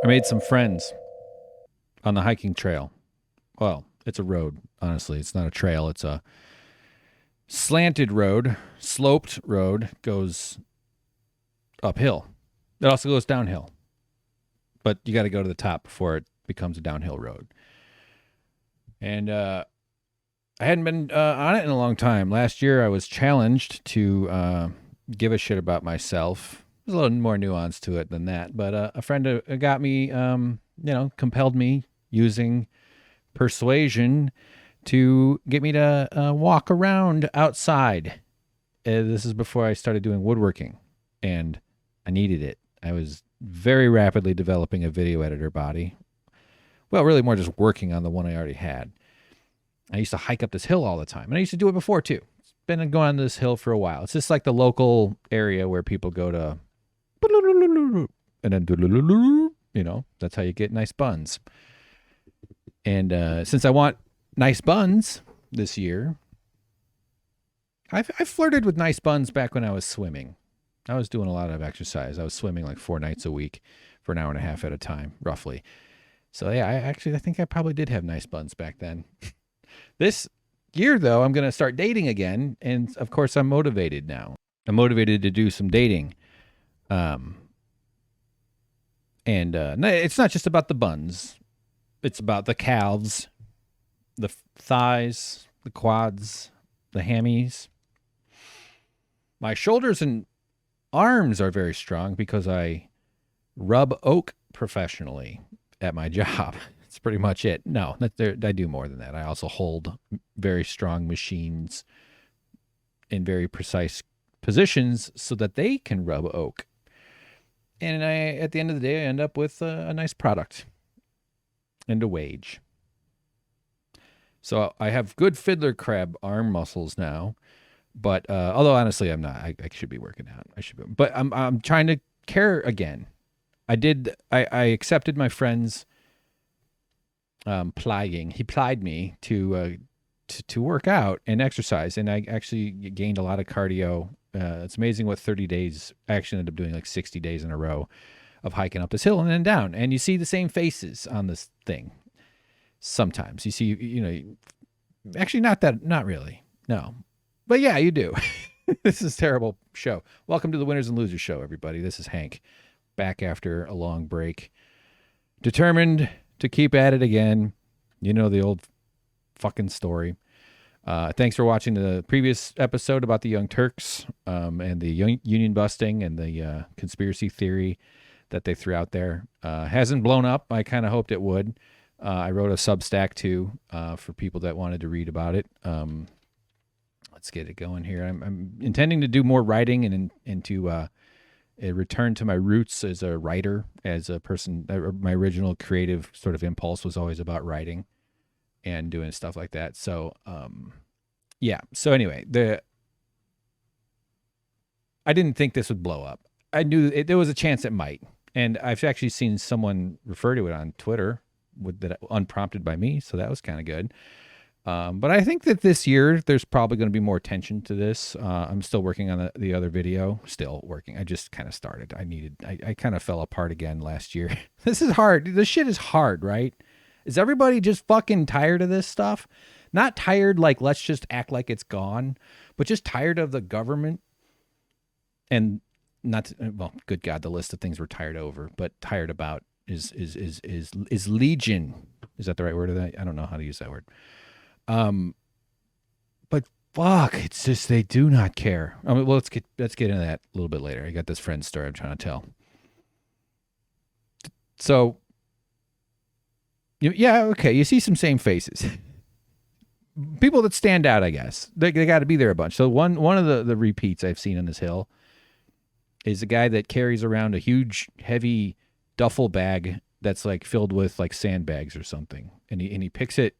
I made some friends on the hiking trail. Well, it's a road, honestly. It's not a trail. It's a slanted road, sloped road, goes uphill. It also goes downhill. But you got to go to the top before it becomes a downhill road. And I hadn't been on it in a long time. Last year, I was challenged to give a shit about myself. There's a little more nuance to it than that. But a friend got me, compelled me using persuasion to get me to walk around outside. This is before I started doing woodworking, and I needed it. I was very rapidly developing a video editor body. Well, really more just working on the one I already had. I used to hike up this hill all the time, and I used to do it before too. It's been going on this hill for a while. It's just like the local area where people go to, and then, that's how you get nice buns. And since I want nice buns this year, I flirted with nice buns back when I was swimming. I was doing a lot of exercise. I was swimming like 4 nights a week for an hour and a half at a time, roughly. So yeah, I think I probably did have nice buns back then. This year, though, I'm going to start dating again. And of course, I'm motivated now. I'm motivated to do some dating. And it's not just about the buns. It's about the calves, the thighs, the quads, the hammies. My shoulders and arms are very strong because I rub oak professionally at my job. That's pretty much it. No, I do more than that. I also hold very strong machines in very precise positions so that they can rub oak. And at the end of the day, I end up with a nice product and a wage. So I have good fiddler crab arm muscles now, but although honestly I'm not. I should be working out. But I'm trying to care again. I accepted my friend's plying. He plied me to work out and exercise, and I actually gained a lot of cardio. It's amazing what 30 days. I actually ended up doing like 60 days in a row of hiking up this hill and then down, and you see the same faces on this thing. Sometimes you see, actually not really, no, but yeah, you do. This is a terrible show. Welcome to the Winners and Losers show, everybody. This is Hank, back after a long break, determined to keep at it again. You know the old fucking story. Thanks for watching the previous episode about the Young Turks and the union busting and the conspiracy theory that they threw out there. Hasn't blown up. I kind of hoped it would. I wrote a Substack too for people that wanted to read about it. Let's get it going here. I'm intending to do more writing and to a return to my roots as a writer, as a person. My original creative sort of impulse was always about writing and doing stuff like that. So, yeah. So anyway, I didn't think this would blow up. I knew there was a chance it might. And I've actually seen someone refer to it on Twitter that unprompted by me. So that was kind of good. But I think that this year there's probably going to be more attention to this. I'm still working on the other video. Still working. I just kind of started. I kind of fell apart again last year. This is hard. This shit is hard, right? Is everybody just fucking tired of this stuff? Not tired like let's just act like it's gone, but just tired of the government and well, good God, the list of things we're tired over, but tired about is legion. Is that the right word of that? I don't know how to use that word. But fuck, it's just they do not care. I mean, well, let's get into that a little bit later. I got this friend story I'm trying to tell. So, yeah, okay, you see some same faces. People that stand out, I guess. They got to be there a bunch. So one of the repeats I've seen on this hill is a guy that carries around a huge, heavy duffel bag that's like filled with like sandbags or something, and he picks it.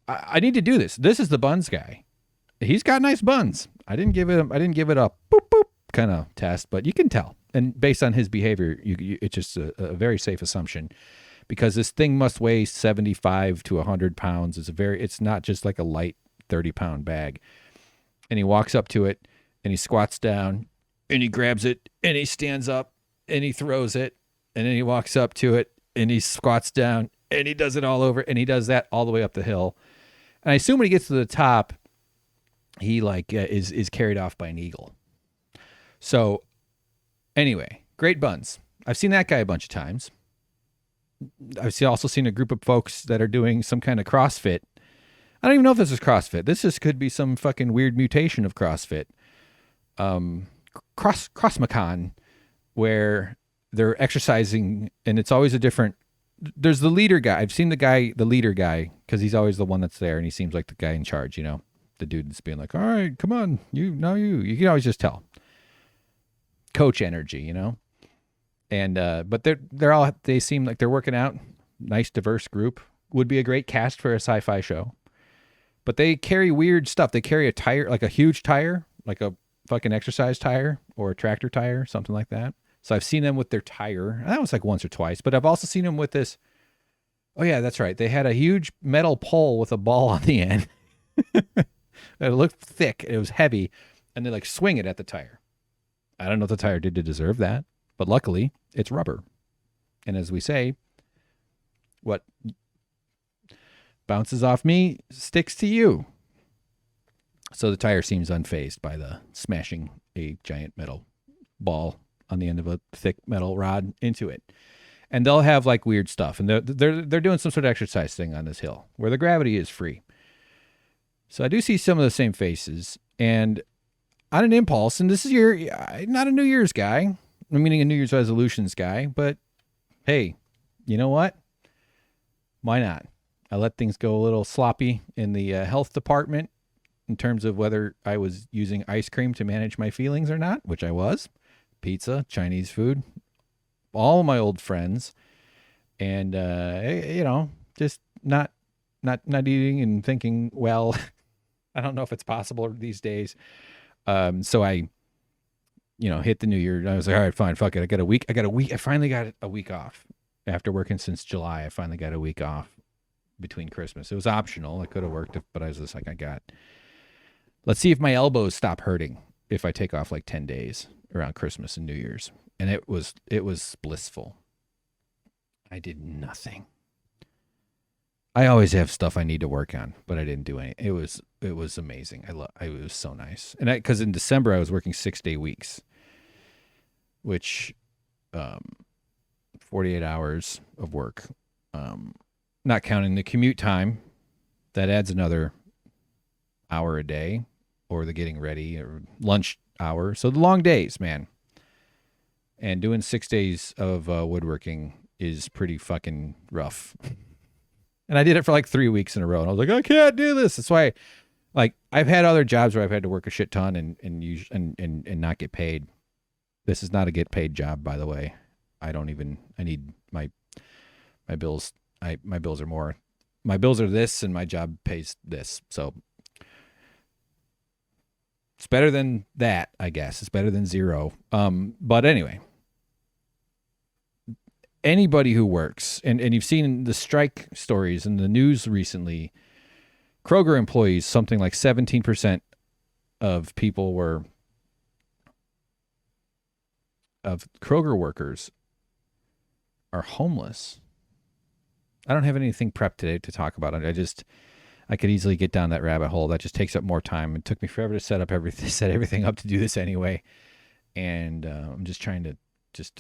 I need to do this. This is the buns guy. He's got nice buns. I didn't give it a boop boop kind of test, but you can tell. And based on his behavior, it's just a very safe assumption, because this thing must weigh 75 to 100 pounds. It's not just like a light 30-pound bag. And he walks up to it and he squats down and he grabs it and he stands up and he throws it, and then he walks up to it and he squats down and he does it all over, and he does that all the way up the hill. And I assume when he gets to the top, he like is carried off by an eagle. So anyway, great buns. I've seen that guy a bunch of times. I've also seen a group of folks that are doing some kind of CrossFit. I don't even know if this is CrossFit. This just could be some fucking weird mutation of CrossFit. Crossmacon, where they're exercising, and it's always a different. There's the leader guy. I've seen the leader guy, because he's always the one that's there, and he seems like the guy in charge. You know, the dude that's being like, "All right, come on, you can always just tell." Coach energy, you know. And but they seem like they're working out. Nice diverse group. Would be a great cast for a sci-fi show. But they carry weird stuff. They carry a tire, like a huge tire, like a fucking exercise tire or a tractor tire, something like that. So I've seen them with their tire. That was like once or twice. But I've also seen them with this. Oh yeah, that's right. They had a huge metal pole with a ball on the end. It looked thick. It was heavy, and they like swing it at the tire. I don't know if the tire did to deserve that. But luckily, it's rubber. And as we say, what bounces off me sticks to you. So the tire seems unfazed by the smashing a giant metal ball on the end of a thick metal rod into it. And they'll have like weird stuff. And they're doing some sort of exercise thing on this hill where the gravity is free. So I do see some of the same faces. And on an impulse, and this is not a New Year's guy. I'm meaning a New Year's resolutions guy, but hey, you know what? Why not? I let things go a little sloppy in the health department in terms of whether I was using ice cream to manage my feelings or not, which I was. Pizza, Chinese food, all my old friends, and just not eating and thinking, well, I don't know if it's possible these days. So I hit the new year. I was like, all right, fine, fuck it. I got a week. I finally got a week off after working since July. I finally got a week off between Christmas. It was optional. I could have worked, but I was just like, let's see if my elbows stop hurting if I take off like 10 days around Christmas and New Year's. And it was blissful. I did nothing. I always have stuff I need to work on, but I didn't do any. It was amazing. It was so nice. And because in December I was working 6-day weeks, which 48 hours of work, not counting the commute time. That adds another hour a day, or the getting ready or lunch hour. So the long days, man. And doing 6 days of woodworking is pretty fucking rough. And I did it for like 3 weeks in a row. And I was like, I can't do this. That's why, like, I've had other jobs where I've had to work a shit ton and not get paid. This is not a get paid job, by the way. I need my bills. My bills are more. My bills are this, and my job pays this. So it's better than that, I guess. It's better than zero. But anyway. Anybody who works, and you've seen the strike stories in the news recently, Kroger employees, something like 17% of Kroger workers are homeless. I don't have anything prepped today to talk about it. I could easily get down that rabbit hole. That just takes up more time. It took me forever to set everything up to do this anyway. And I'm just trying to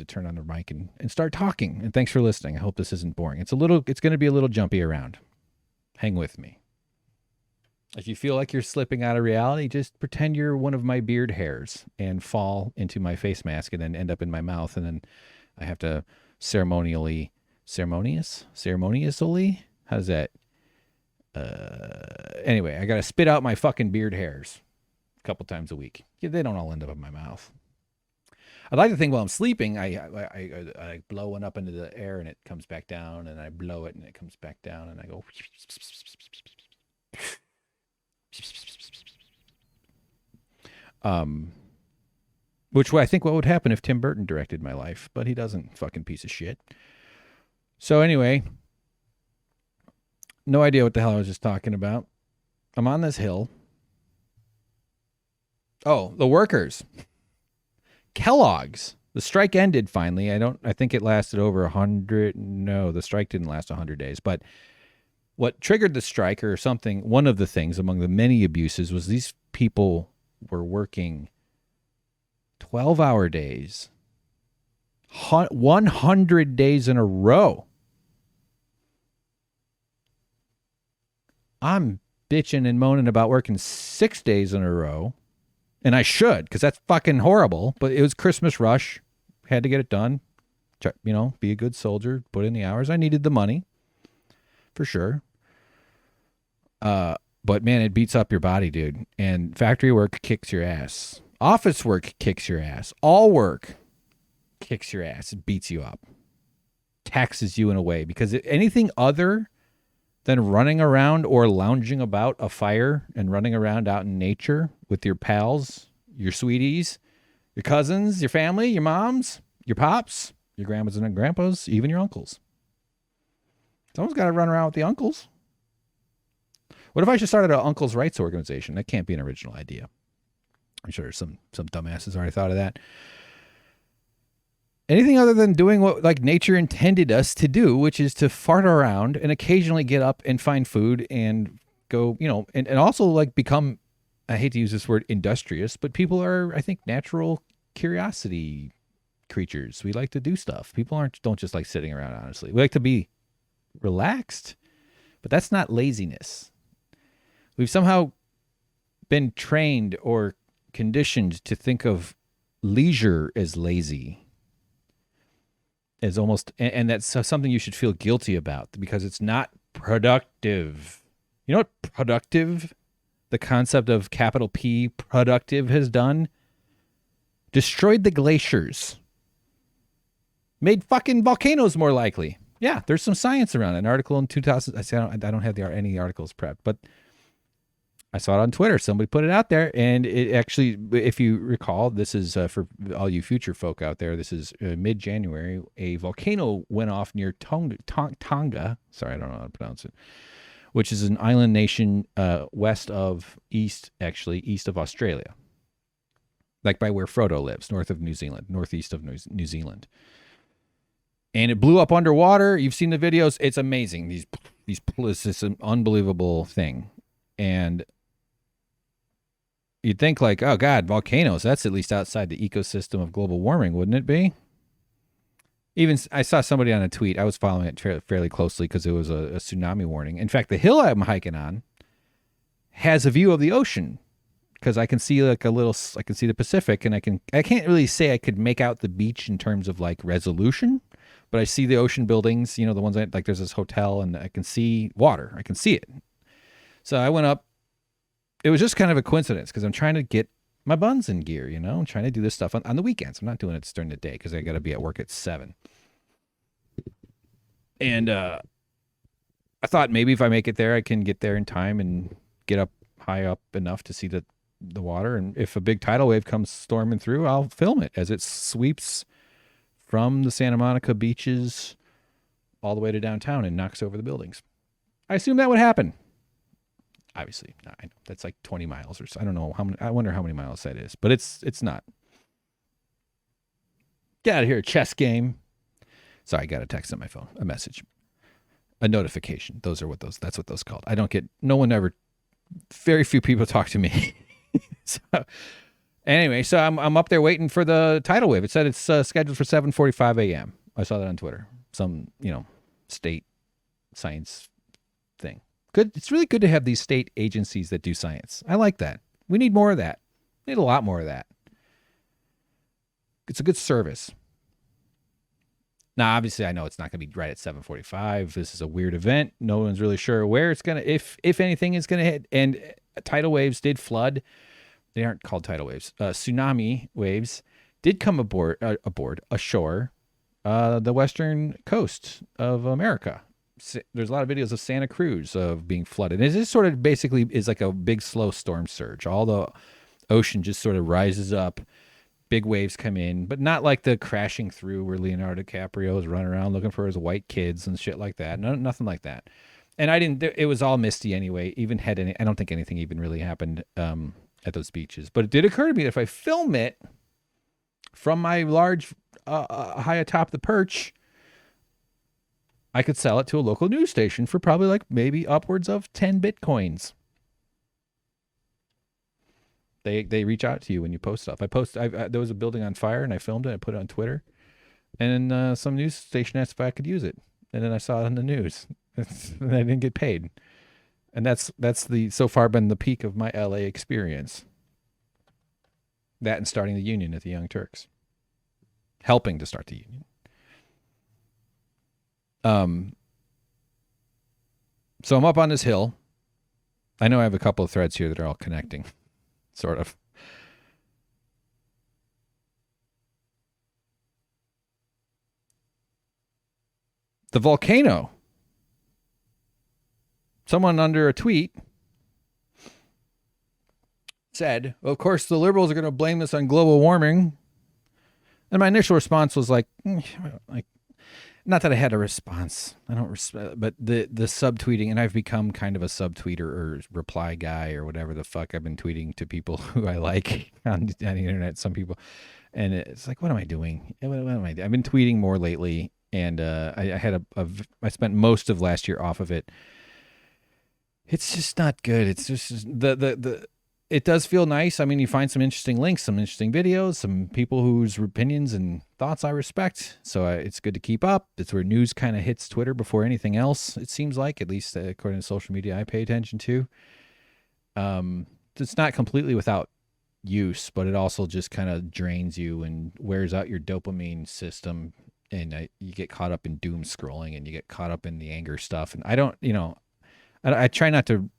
turn on the mic and start talking. And thanks for listening. I hope this isn't boring. It's going to be a little jumpy around. Hang with me. If you feel like you're slipping out of reality, just pretend you're one of my beard hairs and fall into my face mask and then end up in my mouth. And then I have to ceremoniously, how's that? Anyway, I got to spit out my fucking beard hairs a couple times a week. Yeah, they don't all end up in my mouth. I like to think while I'm sleeping, I blow one up into the air and it comes back down, and I blow it and it comes back down, and I go. Which I think what would happen if Tim Burton directed my life, but he doesn't, fucking piece of shit. So anyway, no idea what the hell I was just talking about. I'm on this hill. Oh, the workers. Kellogg's, The strike ended finally. I think it lasted over 100. No, the strike didn't last 100 days. But what triggered the strike or something, one of the things among the many abuses was these people were working 12-hour days, 100 days in a row. I'm bitching and moaning about working 6 days in a row. And I should, because that's fucking horrible. But it was Christmas rush. Had to get it done. You know, be a good soldier. Put in the hours. I needed the money. For sure. But man, it beats up your body, dude. And factory work kicks your ass. Office work kicks your ass. All work kicks your ass. It beats you up. Taxes you in a way. Because anything other than running around or lounging about a fire and running around out in nature with your pals, your sweeties, your cousins, your family, your moms, your pops, your grandmas and grandpas, even your uncles. Someone's got to run around with the uncles. What if I just started an uncles' rights organization? That can't be an original idea. I'm sure some dumbasses already thought of that. Anything other than doing what like nature intended us to do, which is to fart around and occasionally get up and find food and go, you know, and also like become, I hate to use this word industrious, but people are, I think, natural curiosity creatures. We like to do stuff. People don't just like sitting around, honestly. We like to be relaxed, but that's not laziness. We've somehow been trained or conditioned to think of leisure as lazy. Is almost, and that's something you should feel guilty about because it's not productive. You know what productive, the concept of capital P, productive has done? Destroyed the glaciers. Made fucking volcanoes more likely. Yeah, there's some science around it. An article in 2000, I don't have any articles prepped, but I saw it on Twitter. Somebody put it out there, and it actually, if you recall, this is for all you future folk out there. This is mid-January. A volcano went off near Tonga. Sorry, I don't know how to pronounce it. Which is an island nation east of Australia, like by where Frodo lives, northeast of New Zealand. And it blew up underwater. You've seen the videos. It's amazing. This is an unbelievable thing, and you'd think like, oh God, volcanoes, that's at least outside the ecosystem of global warming, wouldn't it be? Even I saw somebody on a tweet. I was following it fairly closely because it was a tsunami warning. In fact, the hill I'm hiking on has a view of the ocean because I can see I can see the Pacific, and I can't really say I could make out the beach in terms of like resolution, but I see the ocean buildings, you know, the ones like there's this hotel, and I can see water. I can see it. So I went up. It was just kind of a coincidence because I'm trying to get my buns in gear, you know. I'm trying to do this stuff on the weekends. I'm not doing it during the day because I got to be at work at 7. And I thought maybe if I make it there, I can get there in time and get up high up enough to see the water. And if a big tidal wave comes storming through, I'll film it as it sweeps from the Santa Monica beaches all the way to downtown and knocks over the buildings. I assume that would happen. Obviously, I know that's like 20 miles or so. I don't know how many. I wonder how many miles that is, but it's not. Get out of here, chess game. Sorry, I got a text on my phone, a message, a notification. That's what those called. I don't get. No one ever. Very few people talk to me. So anyway, so I'm up there waiting for the tidal wave. It said it's scheduled for 7:45 a.m. I saw that on Twitter. Some state science thing. Good. It's really good to have these state agencies that do science. I like that. We need more of that. We need a lot more of that. It's a good service. Now, obviously, I know it's not going to be right at 7:45. This is a weird event. No one's really sure where it's going to, if anything is going to hit. And tidal waves did flood. They aren't called tidal waves. Tsunami waves did come ashore, the western coast of America. There's a lot of videos of Santa Cruz of being flooded. It just sort of basically is like a big slow storm surge. All the ocean just sort of rises up. Big waves come in, but not like the crashing through where Leonardo DiCaprio is running around looking for his white kids and shit like that. No, nothing like that. And it was all misty anyway. I don't think anything even really happened at those beaches. But it did occur to me that if I film it from my large high atop the perch, I could sell it to a local news station for probably like maybe upwards of 10 Bitcoins. They reach out to you when you post stuff. There was a building on fire and I filmed it. I put it on Twitter, and then some news station asked if I could use it, and then I saw it on the news, and I didn't get paid. And that's so far been the peak of my LA experience. That and starting the union at the Young Turks, helping to start the union. So I'm up on this hill. I know I have a couple of threads here that are all connecting. Sort of. The volcano. Someone under a tweet said, well, of course, the liberals are going to blame this on global warming. And my initial response was like, not that I had a response. I don't, but the subtweeting, and I've become kind of a subtweeter or reply guy or whatever the fuck. I've been tweeting to people who I like on the internet, some people, and it's like, what am I doing? What am I doing? I've been tweeting more lately, and I spent most of last year off of it. It's just not good. It's just it does feel nice. I mean, you find some interesting links, some interesting videos, some people whose opinions and thoughts I respect. So it's good to keep up. It's where news kind of hits Twitter before anything else, it seems like, at least according to social media I pay attention to. It's not completely without use, but it also just kind of drains you and wears out your dopamine system. And you get caught up in doom scrolling, and you get caught up in the anger stuff. And I don't, I try not to,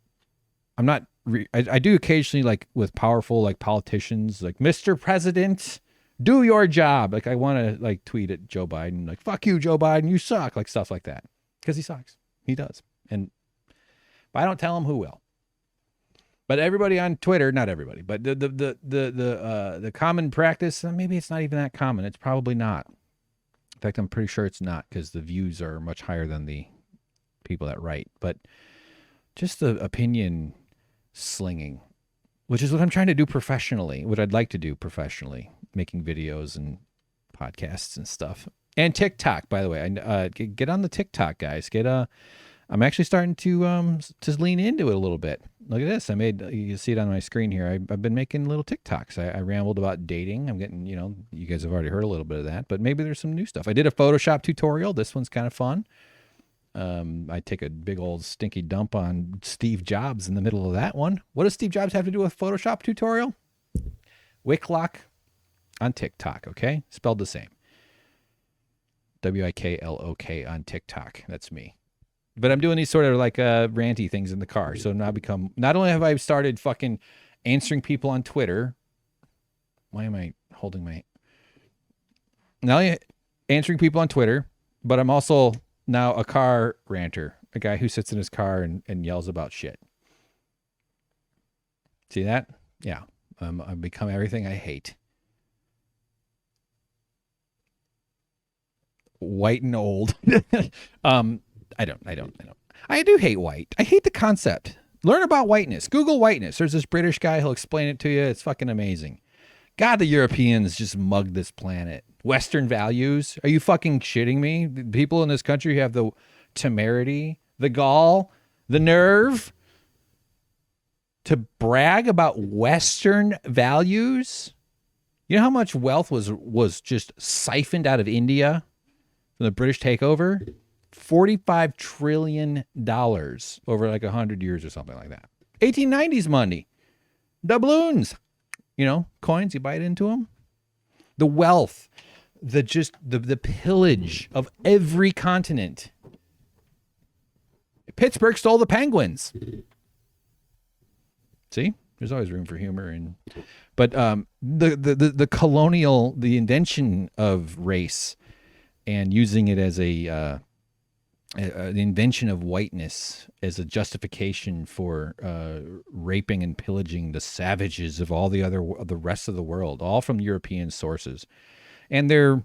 I do occasionally, like with powerful like politicians, like, Mr. President, do your job. Like I want to like tweet at Joe Biden, like, fuck you, Joe Biden, you suck, like stuff like that. Because he sucks. He does. And if I don't tell him, who will? But everybody on Twitter, not everybody, but the common practice, maybe it's not even that common. It's probably not. In fact, I'm pretty sure it's not, because the views are much higher than the people that write. But just the opinion slinging, which is what I'm trying to do professionally, what I'd like to do professionally, making videos and podcasts and stuff. And TikTok, by the way, get on the TikTok, guys. I'm actually starting to lean into it a little bit. Look at this. You see it on my screen here. I've been making little TikToks. I rambled about dating. I'm getting, you guys have already heard a little bit of that, but maybe there's some new stuff. I did a Photoshop tutorial. This one's kind of fun. I take a big old stinky dump on Steve Jobs in the middle of that one. What does Steve Jobs have to do with Photoshop tutorial? Wicklock on TikTok, okay? Spelled the same. Wiklok on TikTok. That's me. But I'm doing these sort of like ranty things in the car. So not only have I started fucking answering people on Twitter. Why am I holding my... Not only answering people on Twitter, but I'm also now a car ranter, a guy who sits in his car and yells about shit. See that? Yeah. I've become everything I hate. White and old. I don't. I do hate white. I hate the concept. Learn about whiteness. Google whiteness. There's this British guy. He'll explain it to you. It's fucking amazing. God, the Europeans just mugged this planet. Western values. Are you fucking shitting me? The people in this country have the temerity, the gall, the nerve to brag about Western values. You know how much wealth was just siphoned out of India from the British takeover? $45 trillion over like 100 years or something like that. 1890s money. Doubloons. Coins, you bite into them. The wealth, the pillage of every continent. Pittsburgh stole the Penguins. See? There's always room for humor. But the colonial, the invention of race and using it as the invention of whiteness as a justification for raping and pillaging the savages of the rest of the world, all from European sources. And they're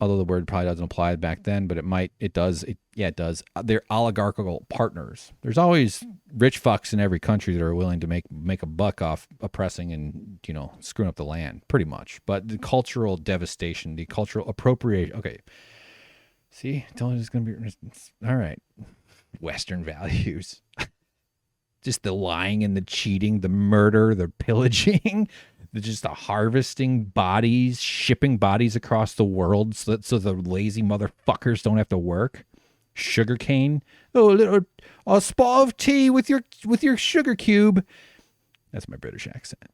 although the word probably doesn't apply back then, but it does. It does. They're oligarchical partners. There's always rich fucks in every country that are willing to make a buck off oppressing and, screwing up the land, pretty much. But the cultural devastation, the cultural appropriation. Okay. See, I told you it's going to be, all right. Western values. Just the lying and the cheating, the murder, the pillaging, just the harvesting bodies, shipping bodies across the world so the lazy motherfuckers don't have to work. Sugarcane. Oh, a spot of tea with your sugar cube. That's my British accent.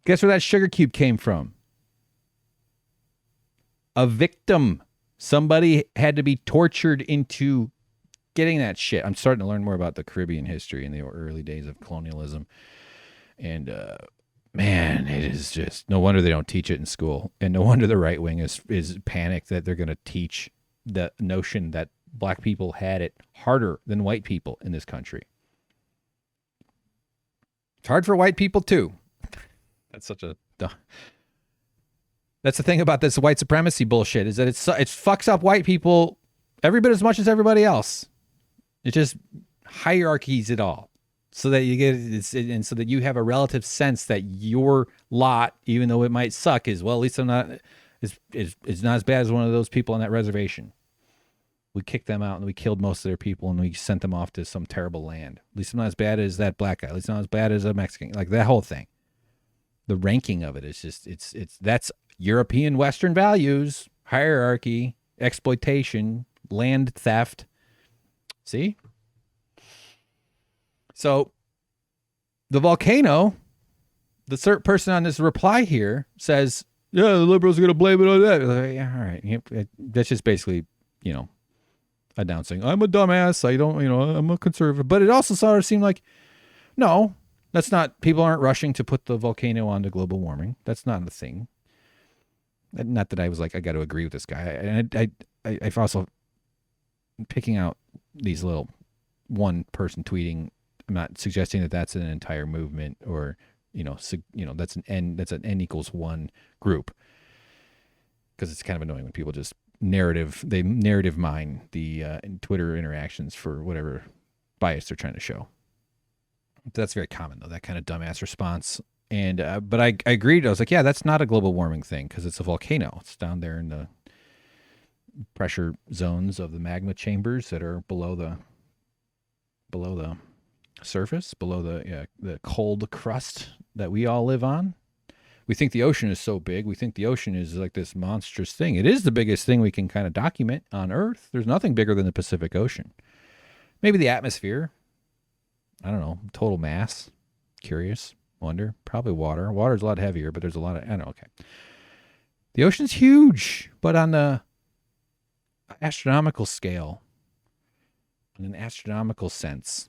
Guess where that sugar cube came from? A victim. Somebody had to be tortured into getting that shit. I'm starting to learn more about the Caribbean history in the early days of colonialism. And, man, it is just no wonder they don't teach it in school. And no wonder the right wing is panicked that they're going to teach the notion that black people had it harder than white people in this country. It's hard for white people too. That's the thing about this white supremacy bullshit, is that it fucks up white people every bit as much as everybody else. It just hierarchies it all, so that you get and so that you have a relative sense that your lot, even though it might suck, is, well, at least I'm not is not as bad as one of those people on that reservation. We kicked them out and we killed most of their people and we sent them off to some terrible land. At least I'm not as bad as that black guy. At least I'm not as bad as a Mexican. Like that whole thing. The ranking of it is just that's European Western values, hierarchy, exploitation, land theft. See? So the volcano, the third person on this reply here says, yeah, the liberals are going to blame it on that. Like, yeah, all right. That's just basically, announcing, I'm a dumbass. I don't, I'm a conservative. But it also sort of seemed like, no, that's not, people aren't rushing to put the volcano onto global warming. That's not a thing. Not that I was like, I got to agree with this guy. And I've also picking out these little one person tweeting. I'm not suggesting that that's an entire movement or, that's an N = 1 group. Because it's kind of annoying when people just narrative mine the Twitter interactions for whatever bias they're trying to show. That's very common though, that kind of dumbass response. And but I agreed. I was like, yeah, that's not a global warming thing because it's a volcano. It's down there in the pressure zones of the magma chambers that are below the surface, below the cold crust that we all live on. We think the ocean is so big. We think the ocean is like this monstrous thing. It is the biggest thing we can kind of document on Earth. There's nothing bigger than the Pacific Ocean. Maybe the atmosphere. I don't know. Total mass. Curious. Wonder. Probably water. Water's a lot heavier, but there's a lot of... I don't know. Okay. The ocean's huge, but on the astronomical scale, in an astronomical sense,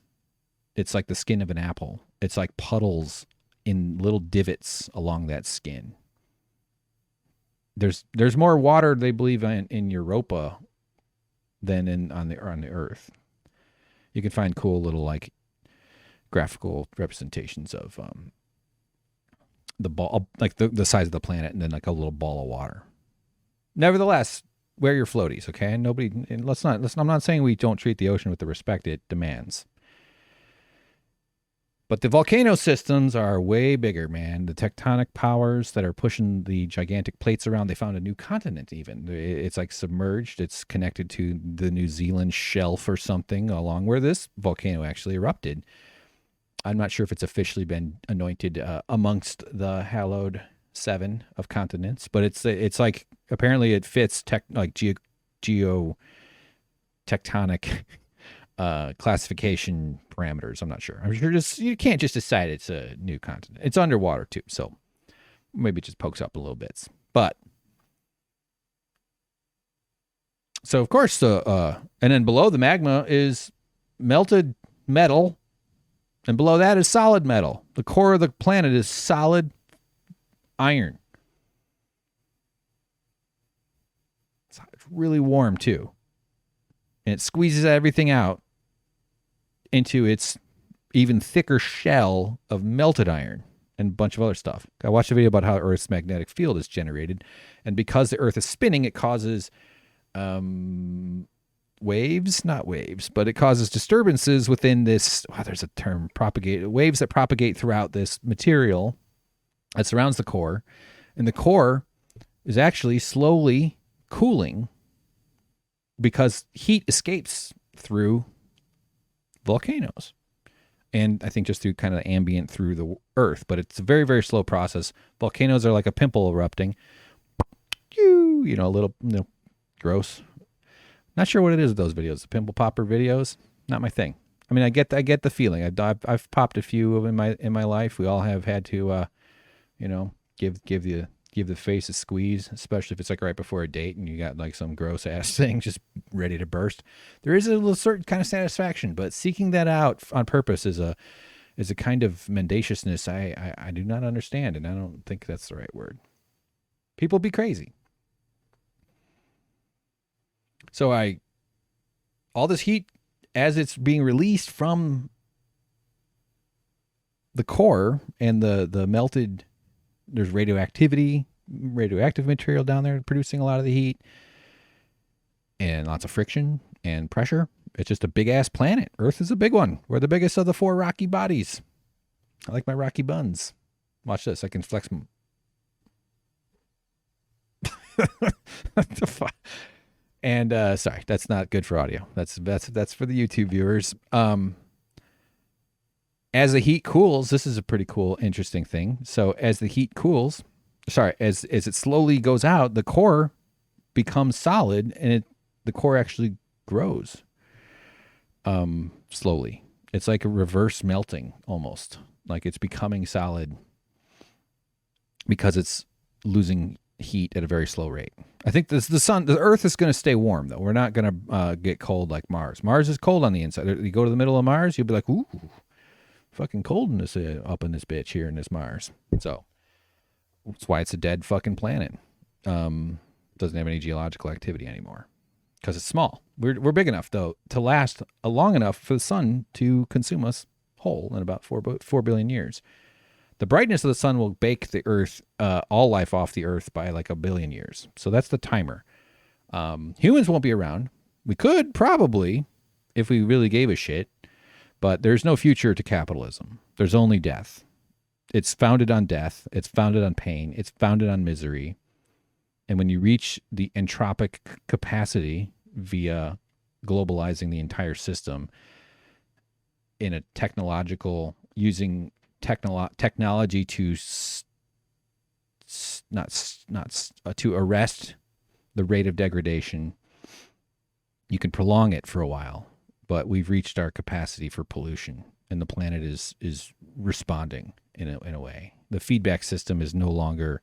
it's like the skin of an apple. It's like puddles in little divots along that skin. There's more water, they believe, in Europa than on the Earth. You can find cool little like graphical representations of the ball, like the size of the planet, and then like a little ball of water. Nevertheless, wear your floaties, okay? I'm not saying we don't treat the ocean with the respect it demands. But the volcano systems are way bigger, man. The tectonic powers that are pushing the gigantic plates around, they found a new continent even. It's like submerged. It's connected to the New Zealand shelf or something along where this volcano actually erupted. I'm not sure if it's officially been anointed amongst the hallowed 7 of continents, but it's like apparently it fits geotectonic classification parameters. I'm not sure. I'm sure you can't just decide it's a new continent. It's underwater too, so maybe it just pokes up a little bits. But so of course, and then below the magma is melted metal, and below that is solid metal. The core of the planet is solid iron. It's really warm too, and it squeezes everything out into its even thicker shell of melted iron and a bunch of other stuff. I watched a video about how Earth's magnetic field is generated, and because the Earth is spinning, it causes waves, not waves, but it causes disturbances within this. Wow, there's a term, propagate, waves that propagate throughout this material that surrounds the core. And the core is actually slowly cooling because heat escapes through volcanoes. And I think just through kind of ambient through the earth, but it's a very, very slow process. Volcanoes are like a pimple erupting. You know, a little, gross. Not sure what it is with those videos. The pimple popper videos, not my thing. I mean, I get the feeling. I've popped a few of them in my life. We all have had to, give the face a squeeze, especially if it's like right before a date and you got like some gross ass thing just ready to burst. There is a little certain kind of satisfaction, but seeking that out on purpose is a kind of mendaciousness I do not understand, and I don't think that's the right word. People be crazy. So all this heat, as it's being released from the core and the melted, there's radioactive material down there producing a lot of the heat and lots of friction and pressure. It's just a big ass planet. Earth is a big one. We're the biggest of the 4 rocky bodies. I like my rocky buns. Watch this. I can flex them. What the fuck? And sorry, that's not good for audio. That's for the YouTube viewers. As the heat cools, this is a pretty cool, interesting thing. So as the heat cools, as it slowly goes out, the core becomes solid, and the core actually grows slowly. It's like a reverse melting almost. Like it's becoming solid because it's losing heat at a very slow rate. I think the Earth is going to stay warm, though. We're not going to get cold like Mars. Mars is cold on the inside. You go to the middle of Mars, you'll be like, ooh, fucking cold in this up in this bitch here in this Mars. So that's why it's a dead fucking planet. Doesn't have any geological activity anymore because it's small. We're big enough though to last long enough for the sun to consume us whole in about 4 billion years. The brightness of the sun will bake the Earth, all life off the Earth by like 1 billion years. So that's the timer. Humans won't be around. We could probably, if we really gave a shit, but there's no future to capitalism. There's only death. It's founded on death. It's founded on pain. It's founded on misery. And when you reach the entropic capacity via globalizing the entire system in a using technology to to arrest the rate of degradation, you can prolong it for a while, but we've reached our capacity for pollution, and the planet is responding in a way. The feedback system is no longer.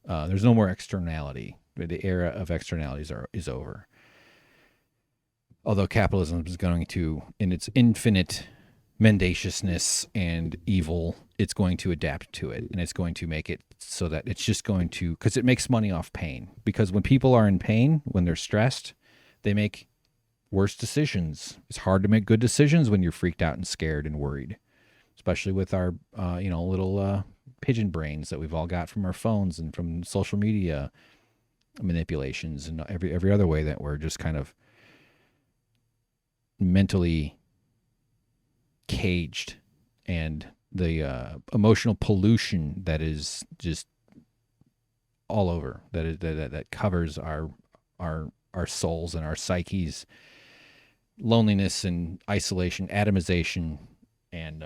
There's no more externality. The era of externalities is over. Although capitalism is going to, in its infinite mendaciousness and evil, it's going to adapt to it, and it's going to make it so that it's just going to, because it makes money off pain. Because when people are in pain, when they're stressed, they make worse decisions. It's hard to make good decisions when you're freaked out and scared and worried, especially with our little pigeon brains that we've all got from our phones and from social media manipulations and every other way that we're just kind of mentally caged, and the emotional pollution that is just all over, that covers our souls and our psyches, loneliness and isolation, atomization, and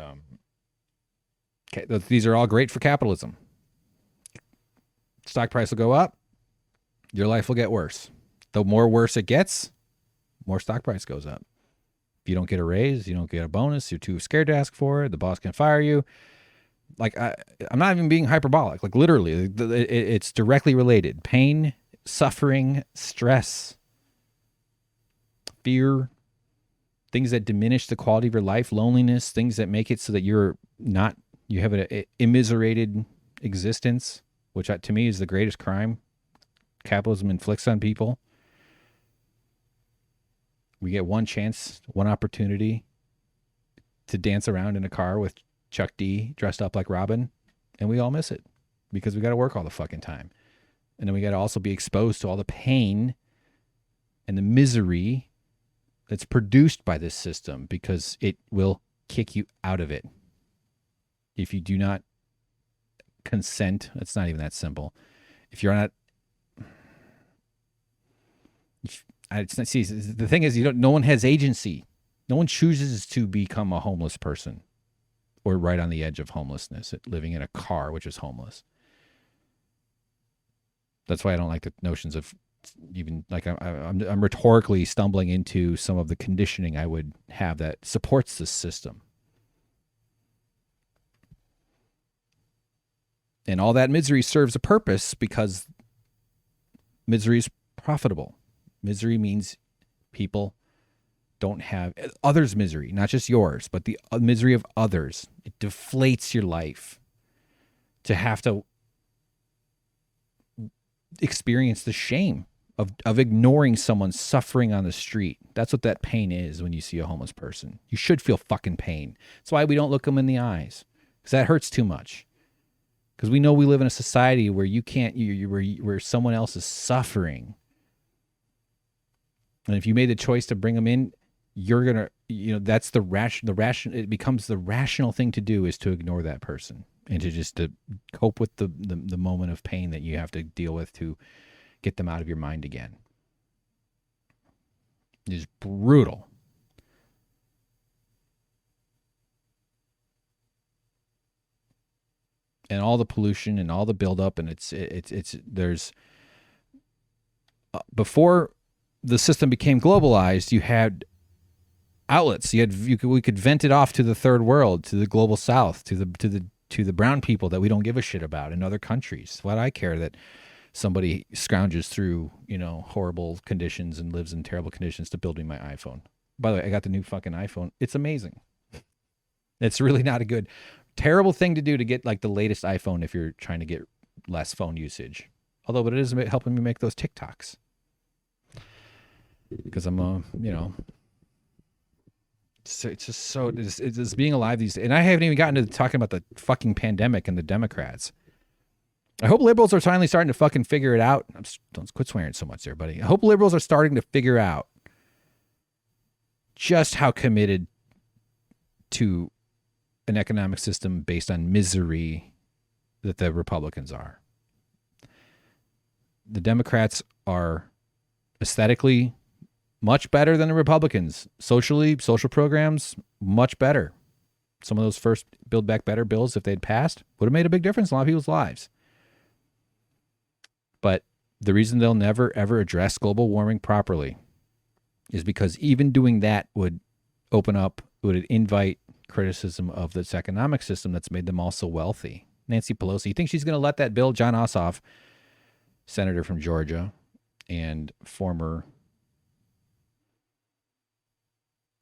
these are all great for capitalism. Stock price will go up, your life will get worse. The more worse it gets, more stock price goes up. If you don't get a raise, you don't get a bonus, you're too scared to ask for it, the boss can fire you. Like, I'm not even being hyperbolic. Like, literally, it's directly related. Pain, suffering, stress, fear, things that diminish the quality of your life, loneliness, things that make it so that you have an immiserated existence, which to me is the greatest crime capitalism inflicts on people. We get one chance, one opportunity to dance around in a car with Chuck D dressed up like Robin, and we all miss it because we got to work all the fucking time. And then we got to also be exposed to all the pain and the misery that's produced by this system, because it will kick you out of it. If you do not consent, it's not even that simple. If you're not, see, the thing is, no one has agency. No one chooses to become a homeless person or right on the edge of homelessness, living in a car, which is homeless. That's why I don't like the notions of even, like, I'm rhetorically stumbling into some of the conditioning I would have that supports this system. And all that misery serves a purpose, because misery is profitable. Misery means people don't have others' misery, not just yours, but the misery of others. It deflates your life to have to experience the shame of ignoring someone suffering on the street. That's what that pain is when you see a homeless person. You should feel fucking pain. That's why we don't look them in the eyes, because that hurts too much. Because we know we live in a society where you can't, where someone else is suffering. And if you made the choice to bring them in, you're going to, that's it becomes the rational thing to do, is to ignore that person and to cope with the moment of pain that you have to deal with to get them out of your mind again. It is brutal. And all the pollution and all the buildup, and there's before the system became globalized, you had outlets. We could vent it off to the third world, to the global south, to the brown people that we don't give a shit about in other countries. Why do I care that somebody scrounges through, horrible conditions and lives in terrible conditions to build me my iPhone? By the way, I got the new fucking iPhone. It's amazing. It's really not a good, terrible thing to do to get like the latest iPhone if you're trying to get less phone usage. Although, but it is helping me make those TikToks. Because I'm, it's just so, it's being alive these days. And I haven't even gotten to talking about the fucking pandemic and the Democrats. I hope liberals are finally starting to fucking figure it out. Don't quit swearing so much there, buddy. I hope liberals are starting to figure out just how committed to an economic system based on misery that the Republicans are. The Democrats are aesthetically much better than the Republicans. Socially, social programs, much better. Some of those first Build Back Better bills, if they'd passed, would have made a big difference in a lot of people's lives. But the reason they'll never, ever address global warming properly is because even doing that would invite criticism of this economic system that's made them all so wealthy. Nancy Pelosi, you think she's going to let that bill, John Ossoff, senator from Georgia and former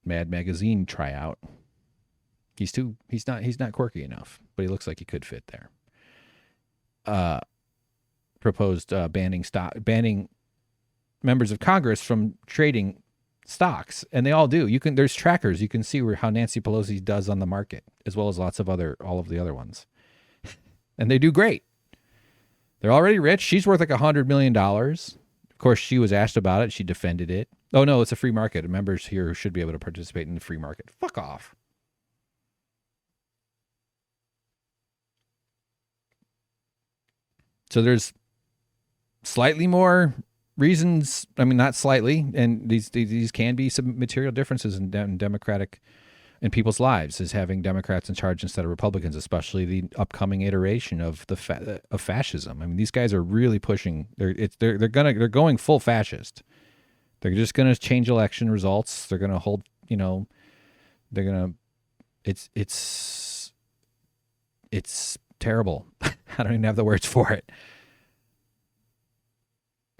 Mad Magazine tryout? He's not quirky enough, but he looks like he could fit there. Proposed banning members of Congress from trading stocks, and they all do. There's trackers. You can see how Nancy Pelosi does on the market, as well as all of the other ones. And they do great. They're already rich. She's worth like $100 million. Of course, she was asked about it. She defended it. Oh, no, it's a free market. Members here should be able to participate in the free market. Fuck off. So there's slightly more reasons. I mean, not slightly, and these can be some material differences in Democratic in people's lives, is having Democrats in charge instead of Republicans, especially the upcoming iteration of of fascism. I mean, these guys are really pushing. They're going full fascist. They're just going to change election results. They're going to hold. They're going to. It's terrible. I don't even have the words for it.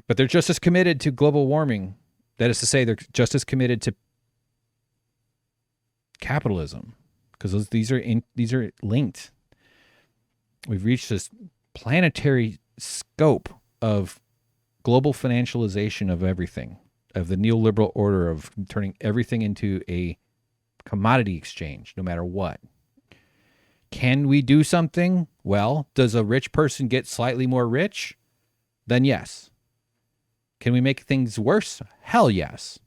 But they're just as committed to global warming. That is to say, they're just as committed to capitalism, because these are linked. We've reached this planetary scope of global financialization of everything, of the neoliberal order of turning everything into a commodity exchange, no matter what. Can we do something? Well, does a rich person get slightly more rich? Then yes. Can we make things worse? Hell yes.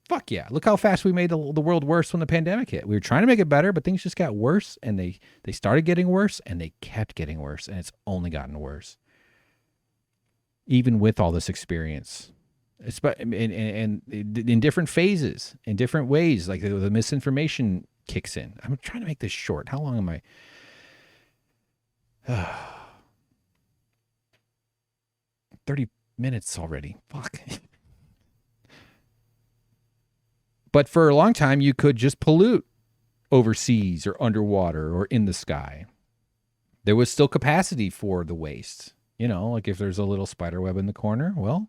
Fuck yeah. Look how fast we made the world worse when the pandemic hit. We were trying to make it better, but things just got worse, and they started getting worse, and they kept getting worse, and it's only gotten worse. Even with all this experience. And in different phases, in different ways, like the misinformation kicks in. I'm trying to make this short. How long am I? 30 minutes already. Fuck. But for a long time, you could just pollute overseas or underwater or in the sky. There was still capacity for the waste. You know, like if there's a little spider web in the corner, well,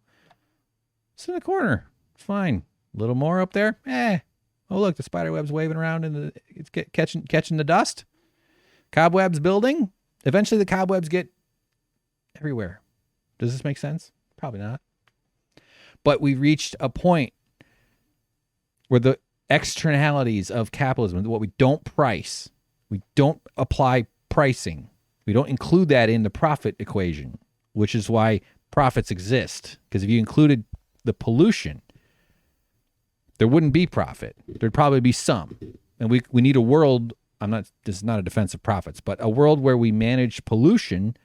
it's in the corner. It's fine. A little more up there. Oh, look, the spider web's waving around and it's catching the dust. Cobwebs building. Eventually the cobwebs get everywhere. Does this make sense? Probably not. But we reached a point where the externalities of capitalism, what we don't price, we don't apply pricing. We don't include that in the profit equation, which is why profits exist. Because if you included the pollution, there wouldn't be profit. There'd probably be some. And we need a world, this is not a defense of profits, but a world where we manage pollution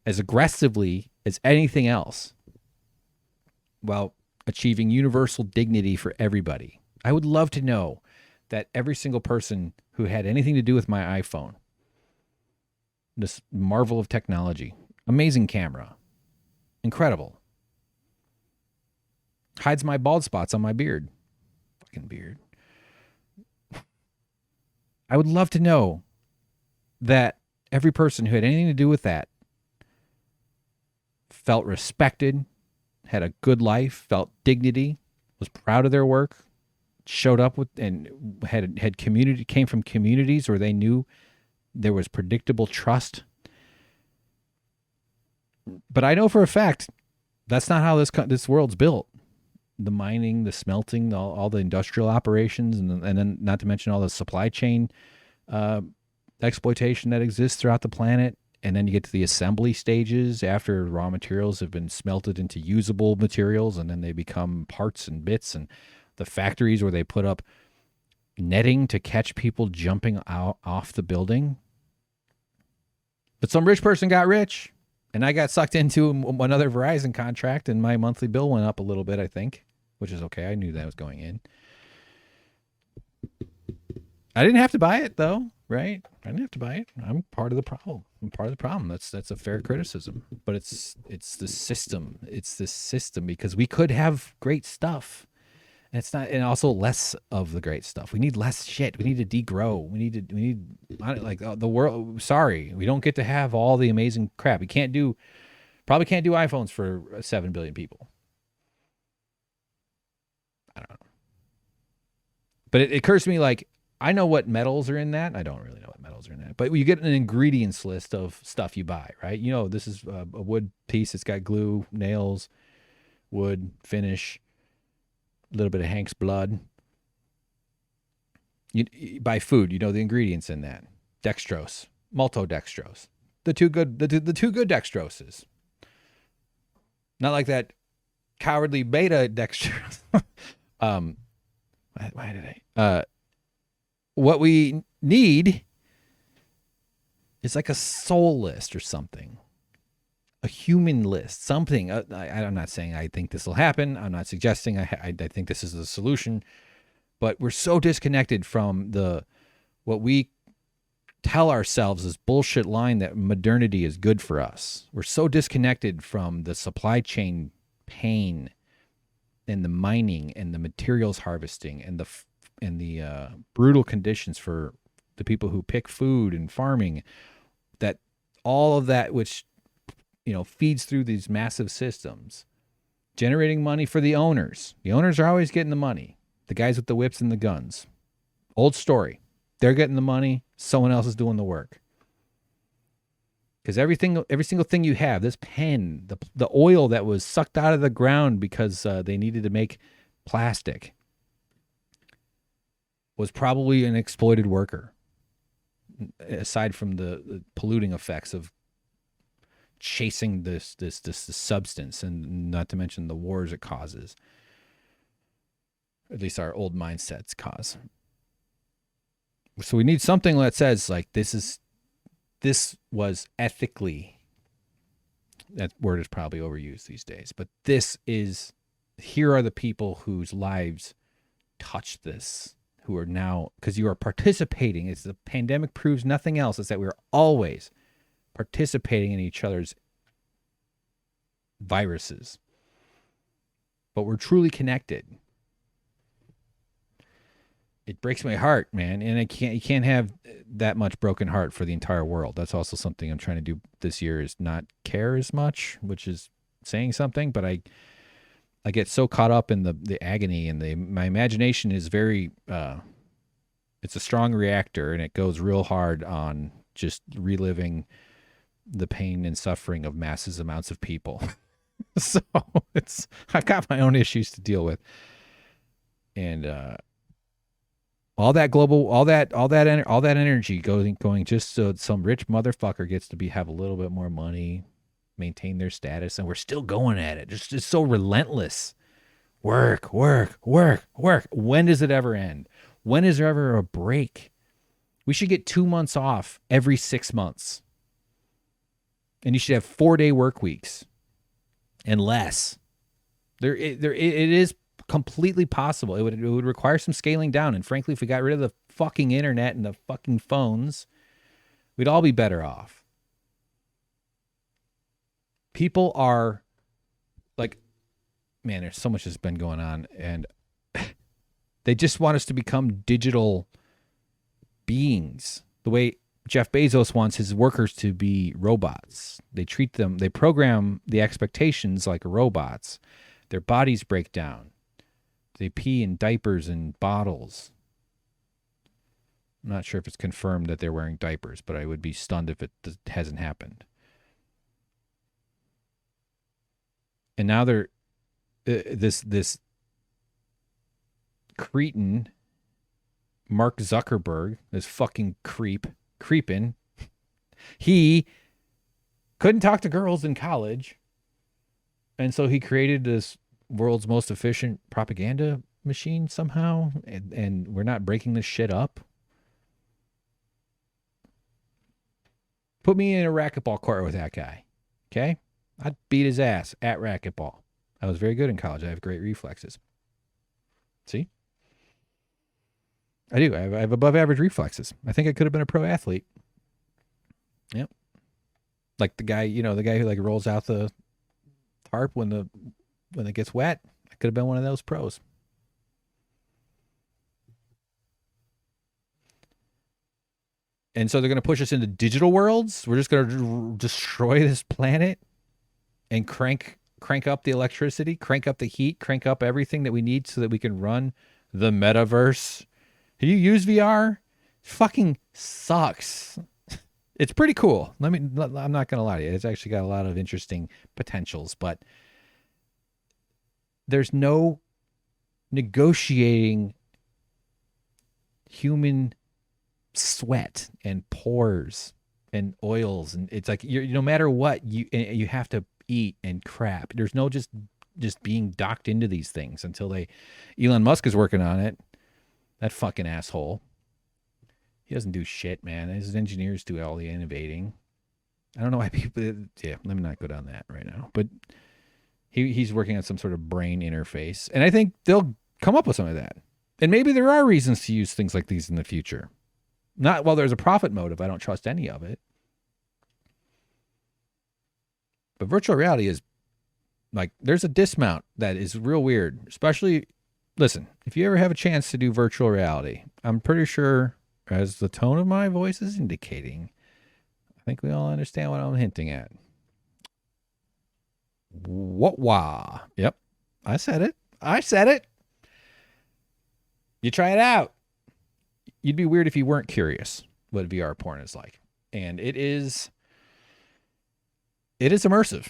as aggressively as anything else while achieving universal dignity for everybody. I would love to know that every single person who had anything to do with my iPhone, this marvel of technology, amazing camera, incredible, hides my bald spots on my beard. Fucking beard. I would love to know that every person who had anything to do with that felt respected, had a good life, felt dignity, was proud of their work, showed up with and had community, came from communities where they knew there was predictable trust. But I know for a fact that's not how this world's built. The mining, the smelting, all the industrial operations, and then not to mention all the supply chain exploitation that exists throughout the planet. And then you get to the assembly stages after raw materials have been smelted into usable materials, and then they become parts and bits, and the factories where they put up netting to catch people jumping out off the building. But some rich person got rich, and I got sucked into another Verizon contract, and my monthly bill went up a little bit, I think, which is okay. I knew that was going in. I didn't have to buy it, though, right? I didn't have to buy it. I'm part of the problem. That's a fair criticism. But it's the system. It's the system, because we could have great stuff. And it's not, and also less of the great stuff. We need less shit. We need to degrow. We need like the world. Sorry, we don't get to have all the amazing crap. We probably can't do iPhones for 7 billion people. I don't know. But it occurs to me, like, I know what metals are in that. I don't really know what metals are in that. But you get an ingredients list of stuff you buy, right? You know, this is a wood piece. It's got glue, nails, wood, finish, a little bit of Hank's blood. You buy food. You know the ingredients in that. Dextrose, maltodextrose. The two good dextroses. Not like that cowardly beta dextrose. Why did I? What we need is like a soul list or something, a human list, something. I'm not saying I think this will happen. I'm not suggesting I think this is the solution, but we're so disconnected from what we tell ourselves is bullshit line that modernity is good for us. We're so disconnected from the supply chain pain and the mining and the materials harvesting and the brutal conditions for the people who pick food and farming, that all of that, which, you know, feeds through these massive systems, generating money for the owners. The owners are always getting the money. The guys with the whips and the guns. Old story. They're getting the money. Someone else is doing the work. Because every single thing you have, this pen, the oil that was sucked out of the ground because they needed to make plastic, was probably an exploited worker, aside from the polluting effects of chasing this substance, and not to mention the wars it causes. At least our old mindsets cause. So we need something that says like this was ethically. That word is probably overused these days, but here are the people whose lives touched this, who are now, because you are participating. It's the pandemic proves nothing else. It's that we're always participating in each other's viruses, but we're truly connected. It breaks my heart, man, and you can't have that much broken heart for the entire world. That's also something I'm trying to do this year, is not care as much, which is saying something, but I get so caught up in the agony, and my imagination is very it's a strong reactor, and it goes real hard on just reliving the pain and suffering of massive amounts of people. So I've got my own issues to deal with, and all that energy going just so some rich motherfucker gets to have a little bit more money, maintain their status, and we're still going at it. Just so relentless. Work. When does it ever end? When is there ever a break? We should get 2 months off every 6 months. And you should have 4-day work weeks and less. It is completely possible. It would require some scaling down. And frankly, if we got rid of the fucking internet and the fucking phones, we'd all be better off. People are like, man, there's so much that's been going on, and they just want us to become digital beings. The way Jeff Bezos wants his workers to be robots. They program the expectations like robots. Their bodies break down. They pee in diapers and bottles. I'm not sure if it's confirmed that they're wearing diapers, but I would be stunned if it hasn't happened. And now they're this cretin, Mark Zuckerberg, this fucking creeping. He couldn't talk to girls in college, and so he created this world's most efficient propaganda machine somehow, and we're not breaking this shit up. Put me in a racquetball court with that guy, okay? I'd beat his ass at racquetball. I was very good in college. I have great reflexes. See? I do. I have above average reflexes. I think I could have been a pro athlete. Yep. Like the guy who like rolls out the tarp when it gets wet. I could have been one of those pros. And so they're going to push us into digital worlds. We're just going to destroy this planet and crank up the electricity, crank up the heat, crank up everything that we need so that we can run the metaverse. Have you used VR? Fucking sucks. It's pretty cool. I'm not going to lie to you. It's actually got a lot of interesting potentials, but there's no negotiating human sweat and pores and oils, and it's like no matter what you have to eat and crap. There's no just being docked into these things until Elon Musk is working on it. That fucking asshole. He doesn't do shit, man. His engineers do all the innovating. I don't know why people. Yeah, let me not go down that right now. But he's working on some sort of brain interface, and I think they'll come up with some of that. And maybe there are reasons to use things like these in the future. Not while there's a profit motive. I don't trust any of it. But virtual reality is like, there's a dismount that is real weird. Especially, listen, if you ever have a chance to do virtual reality, I'm pretty sure, as the tone of my voice is indicating, I think we all understand what I'm hinting at. What? Wah. Yep. I said it. You try it out. You'd be weird if you weren't curious what VR porn is like. And it is immersive.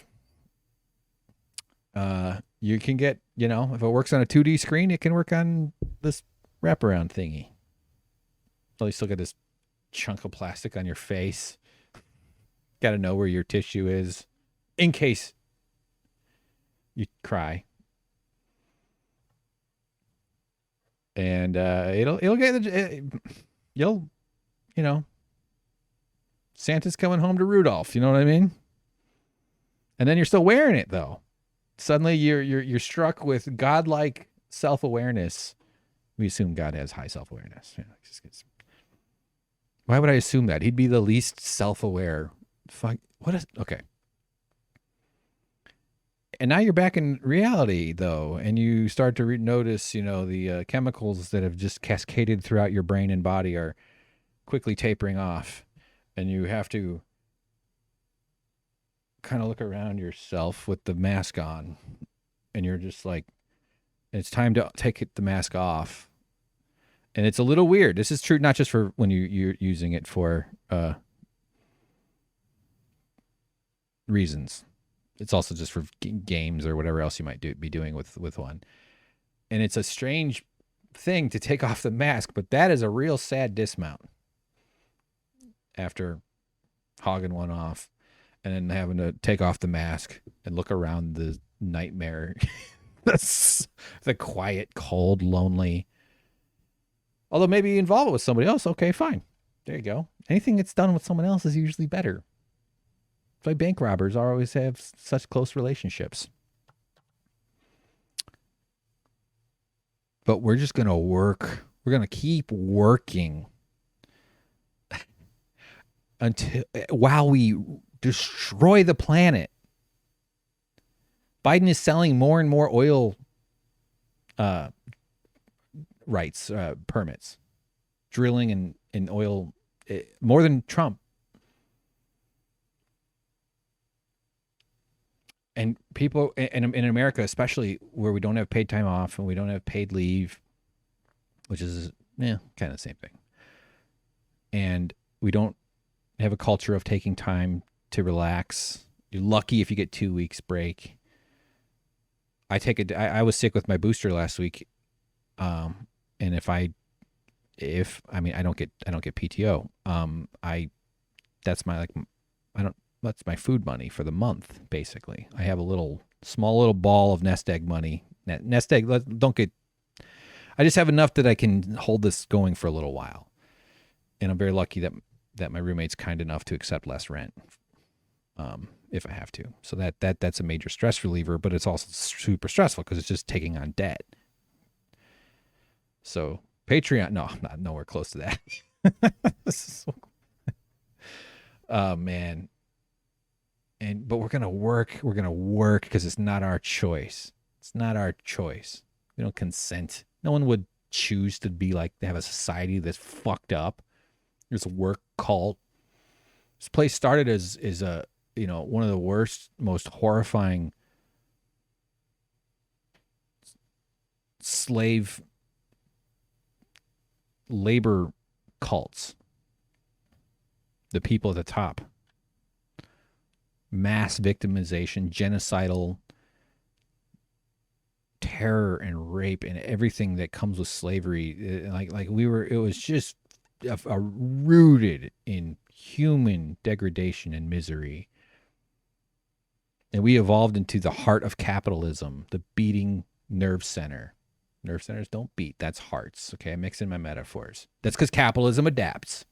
You can get, if it works on a 2D screen, it can work on this wraparound thingy. So you still got this chunk of plastic on your face. Got to know where your tissue is. in case you cry. And it'll get you'll, you know, Santa's coming home to Rudolph. You know what I mean? And then you're still wearing it though. Suddenly you're struck with godlike self-awareness. We assume God has high self-awareness. Why would I assume that? He'd be the least self-aware. Fuck. What is okay? And now you're back in reality, though, and you start to notice, you know, the chemicals that have just cascaded throughout your brain and body are quickly tapering off, and you have to kind of look around yourself with the mask on, and you're just like, it's time to take the mask off. And it's a little weird. This is true not just for when you're using it for reasons. It's also just for games or whatever else you might be doing with one. And it's a strange thing to take off the mask, but that is a real sad dismount after hogging one off and then having to take off the mask and look around the nightmare. That's the quiet, cold, lonely. Although maybe you involve it with somebody else. Okay, fine. There you go. Anything that's done with someone else is usually better. That's why bank robbers always have such close relationships. But we're just going to work. We're going to keep working while we destroy the planet. Biden is selling more and more oil rights, permits, drilling in oil, more than Trump. And people in America, especially where we don't have paid time off and we don't have paid leave, which is kind of the same thing. And we don't have a culture of taking time to relax. You're lucky if you get 2 weeks break. I was sick with my booster last week. And I don't get PTO. That's my food money for the month, basically. I have a small little ball of nest egg money. Nest egg, I just have enough that I can hold this going for a little while. And I'm very lucky that my roommate's kind enough to accept less rent, if I have to. So that's a major stress reliever, but it's also super stressful because it's just taking on debt. So Patreon, no, I'm not nowhere close to that. Oh man. But we're going to work because it's not our choice. It's not our choice. We don't consent. No one would choose to have a society that's fucked up. There's a work cult. This place started as a, one of the worst, most horrifying slave labor cults. The people at the top. Mass victimization, genocidal terror and rape and everything that comes with slavery. It was just rooted in human degradation and misery. And we evolved into the heart of capitalism, the beating nerve center. Nerve centers don't beat. That's hearts. Okay, I'm mixing my metaphors. That's because capitalism adapts.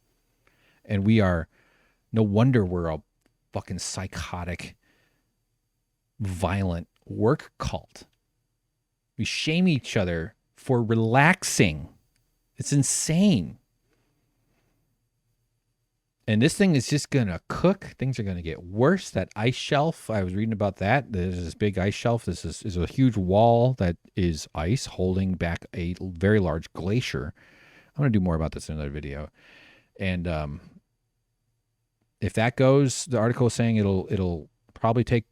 And no wonder we're a fucking psychotic, violent work cult. We shame each other for relaxing. It's insane. And this thing is just going to cook. Things are going to get worse. That ice shelf, I was reading about that. There's this big ice shelf. This is a huge wall that is ice holding back a very large glacier. I'm going to do more about this in another video. And if that goes, the article is saying it'll probably take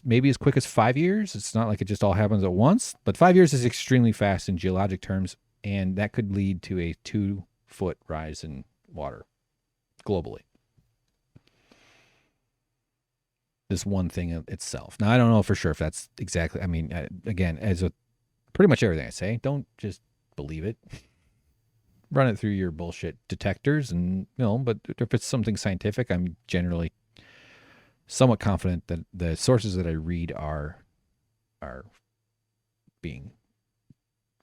maybe as quick as 5 years. It's not like it just all happens at once, but 5 years is extremely fast in geologic terms, and that could lead to a 2-foot rise in water globally. This one thing itself. Now, I don't know for sure if that's exactly, again, pretty much everything I say, don't just believe it. Run it through your bullshit detectors but if it's something scientific, I'm generally somewhat confident that the sources that I read are being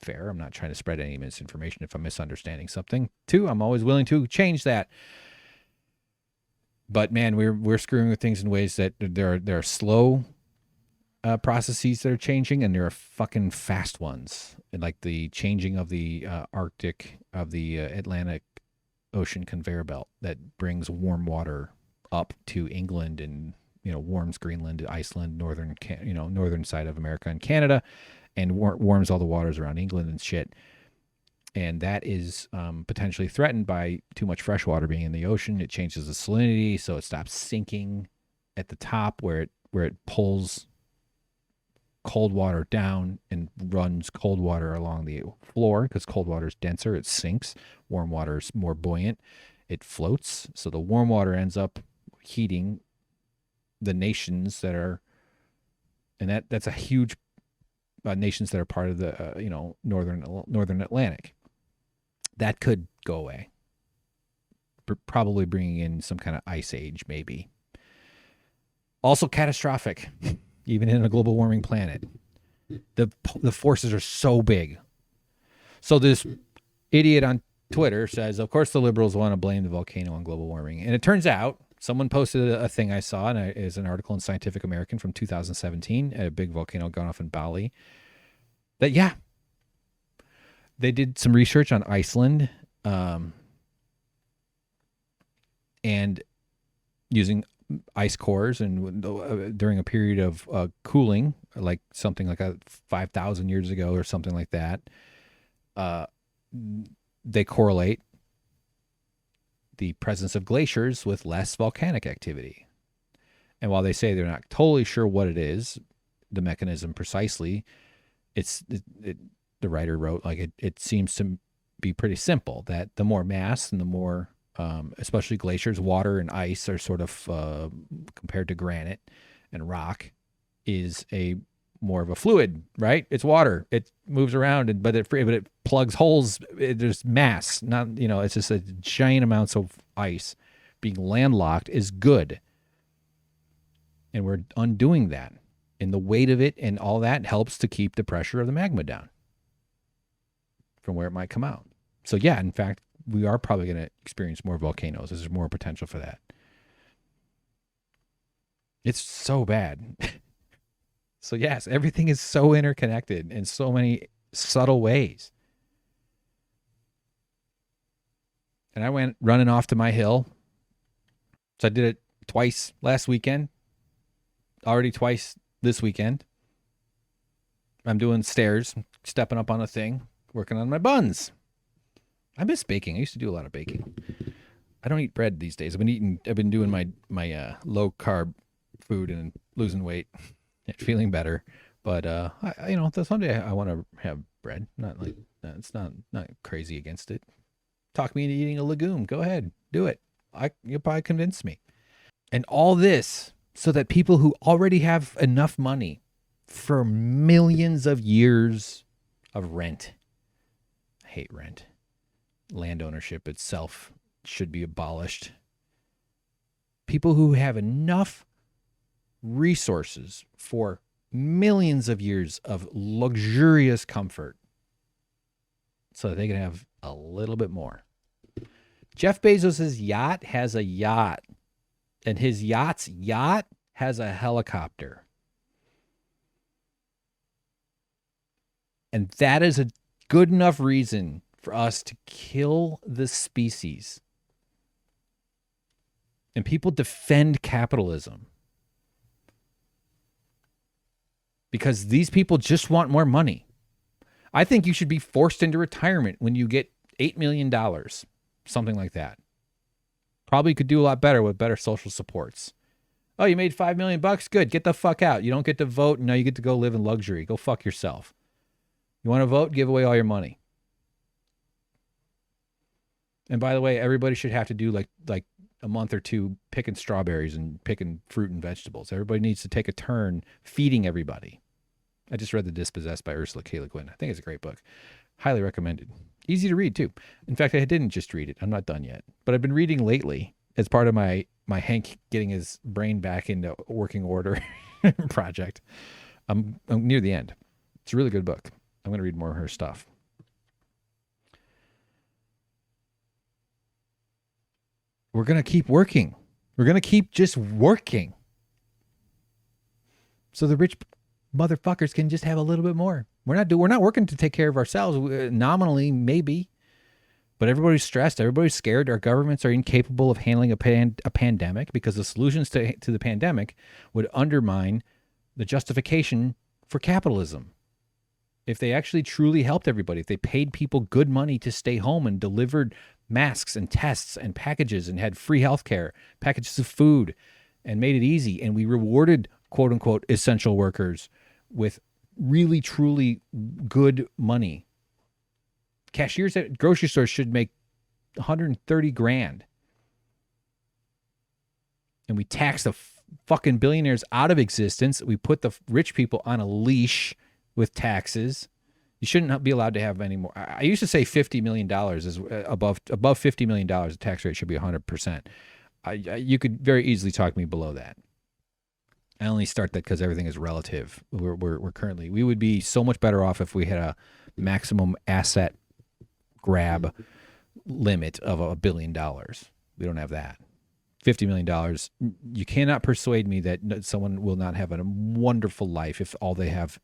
fair. I'm not trying to spread any misinformation if I'm misunderstanding something. Two, I'm always willing to change that. But man, we're screwing with things in ways that there are slow processes that are changing, and there are fucking fast ones, and like the changing of the Arctic of the Atlantic Ocean conveyor belt that brings warm water up to England and warms Greenland, Iceland, northern side of America and Canada, and warms all the waters around England and shit. And that is potentially threatened by too much fresh water being in the ocean. It changes the salinity, so it stops sinking at the top where it pulls cold water down and runs cold water along the floor, because cold water is denser, it sinks. Warm water is more buoyant, it floats. So the warm water ends up heating the nations that are, and that's a huge nations that are part of the northern Atlantic. That could go away, probably bringing in some kind of ice age, maybe. Also catastrophic, even in a global warming planet. The forces are so big. So this idiot on Twitter says, of course the liberals want to blame the volcano on global warming. And it turns out, someone posted a thing I saw, and it is an article in Scientific American from 2017, a big volcano gone off in Bali, that, yeah, they did some research on Iceland, and using ice cores, and during a period of cooling, like something like 5,000 years ago or something like that, they correlate the presence of glaciers with less volcanic activity. And while they say they're not totally sure what it is, the mechanism precisely, the writer wrote, like, it seems to be pretty simple, that the more mass and the more, especially glaciers, water and ice are sort of, compared to granite and rock, is a more of a fluid, right? It's water. It moves around, but it plugs holes. There's mass, not, it's just a giant amounts of ice being landlocked is good. And we're undoing that. And the weight of it and all that helps to keep the pressure of the magma down from where it might come out. So yeah, in fact, we are probably going to experience more volcanoes. There's more potential for that. It's so bad. So yes, everything is so interconnected in so many subtle ways. And I went running off to my hill. So I did it twice last weekend. Already twice this weekend. I'm doing stairs, stepping up on a thing, working on my buns. I miss baking. I used to do a lot of baking. I don't eat bread these days. I've been doing my low carb food and losing weight and feeling better. But someday I want to have bread. Not like it's not crazy against it. Talk me into eating a legume. Go ahead, do it. You'll probably convince me. And all this so that people who already have enough money for millions of years of rent. I hate rent. Land ownership itself should be abolished. People who have enough resources for millions of years of luxurious comfort so that they can have a little bit more. Jeff Bezos' yacht has a yacht, and his yacht's yacht has a helicopter. And that is a good enough reason for us to kill the species. And people defend capitalism because these people just want more money. I think you should be forced into retirement when you get $8 million, something like that. Probably could do a lot better with better social supports. Oh, you made $5 million? Good. Get the fuck out. You don't get to vote. And now you get to go live in luxury. Go fuck yourself. You want to vote? Give away all your money. And by the way, everybody should have to do like a month or two picking strawberries and picking fruit and vegetables. Everybody needs to take a turn feeding everybody. I just read The Dispossessed by Ursula K. Le Guin. I think it's a great book. Highly recommended. Easy to read too. In fact, I didn't just read it. I'm not done yet. But I've been reading lately as part of my my Hank getting his brain back into working order project. I'm near the end. It's a really good book. I'm going to read more of her stuff. We're going to keep working. We're going to keep just working. So the rich motherfuckers can just have a little bit more. We're not working to take care of ourselves. Nominally, maybe. But everybody's stressed. Everybody's scared. Our governments are incapable of handling a pandemic because the solutions to the pandemic would undermine the justification for capitalism. If they actually truly helped everybody, if they paid people good money to stay home and delivered masks and tests and packages and had free health care, packages of food, and made it easy, and we rewarded quote unquote essential workers with really, truly good money. Cashiers at grocery stores should make 130 grand. And we tax the fucking billionaires out of existence. We put the rich people on a leash with taxes. You shouldn't be allowed to have any more. I used to say $50 million is above $50 million. The tax rate should be 100%. You could very easily talk me below that. I only start that because everything is relative. We would be so much better off if we had a maximum asset grab limit of $1 billion. We don't have that. $50 million. You cannot persuade me that someone will not have a wonderful life if all they have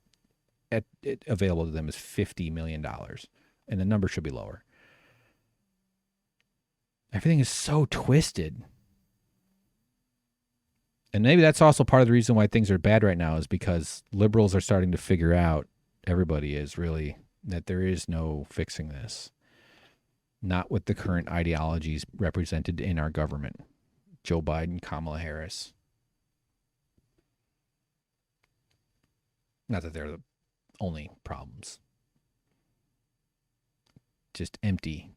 available to them is $50 million. And the number should be lower. Everything is so twisted. And maybe that's also part of the reason why things are bad right now is because liberals are starting to figure out, everybody is really, that there is no fixing this. Not with the current ideologies represented in our government. Joe Biden, Kamala Harris. Not that they're the only problems. Just empty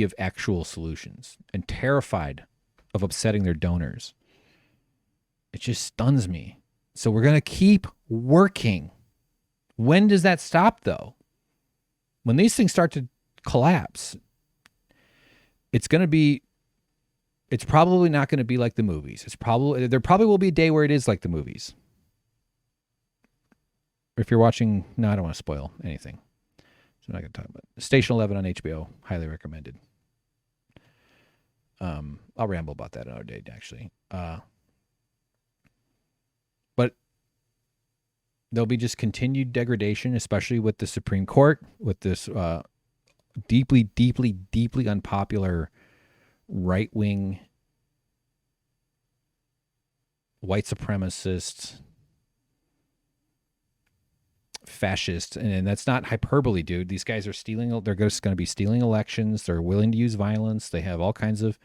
of actual solutions and terrified of upsetting their donors. It just stuns me. So we're going to keep working. When does that stop, though? When these things start to collapse, it's probably not going to be like the movies. There probably will be a day where it is like the movies. If you're watching, no, I don't want to spoil anything. So I'm not going to talk about it. Station 11 on HBO, highly recommended. I'll ramble about that another day, actually. But there'll be just continued degradation, especially with the Supreme Court, with this deeply, deeply, deeply unpopular right-wing white supremacist fascist, and that's not hyperbole, dude. These guys are stealing. They're just going to be stealing elections. They're willing to use violence. They have all kinds of,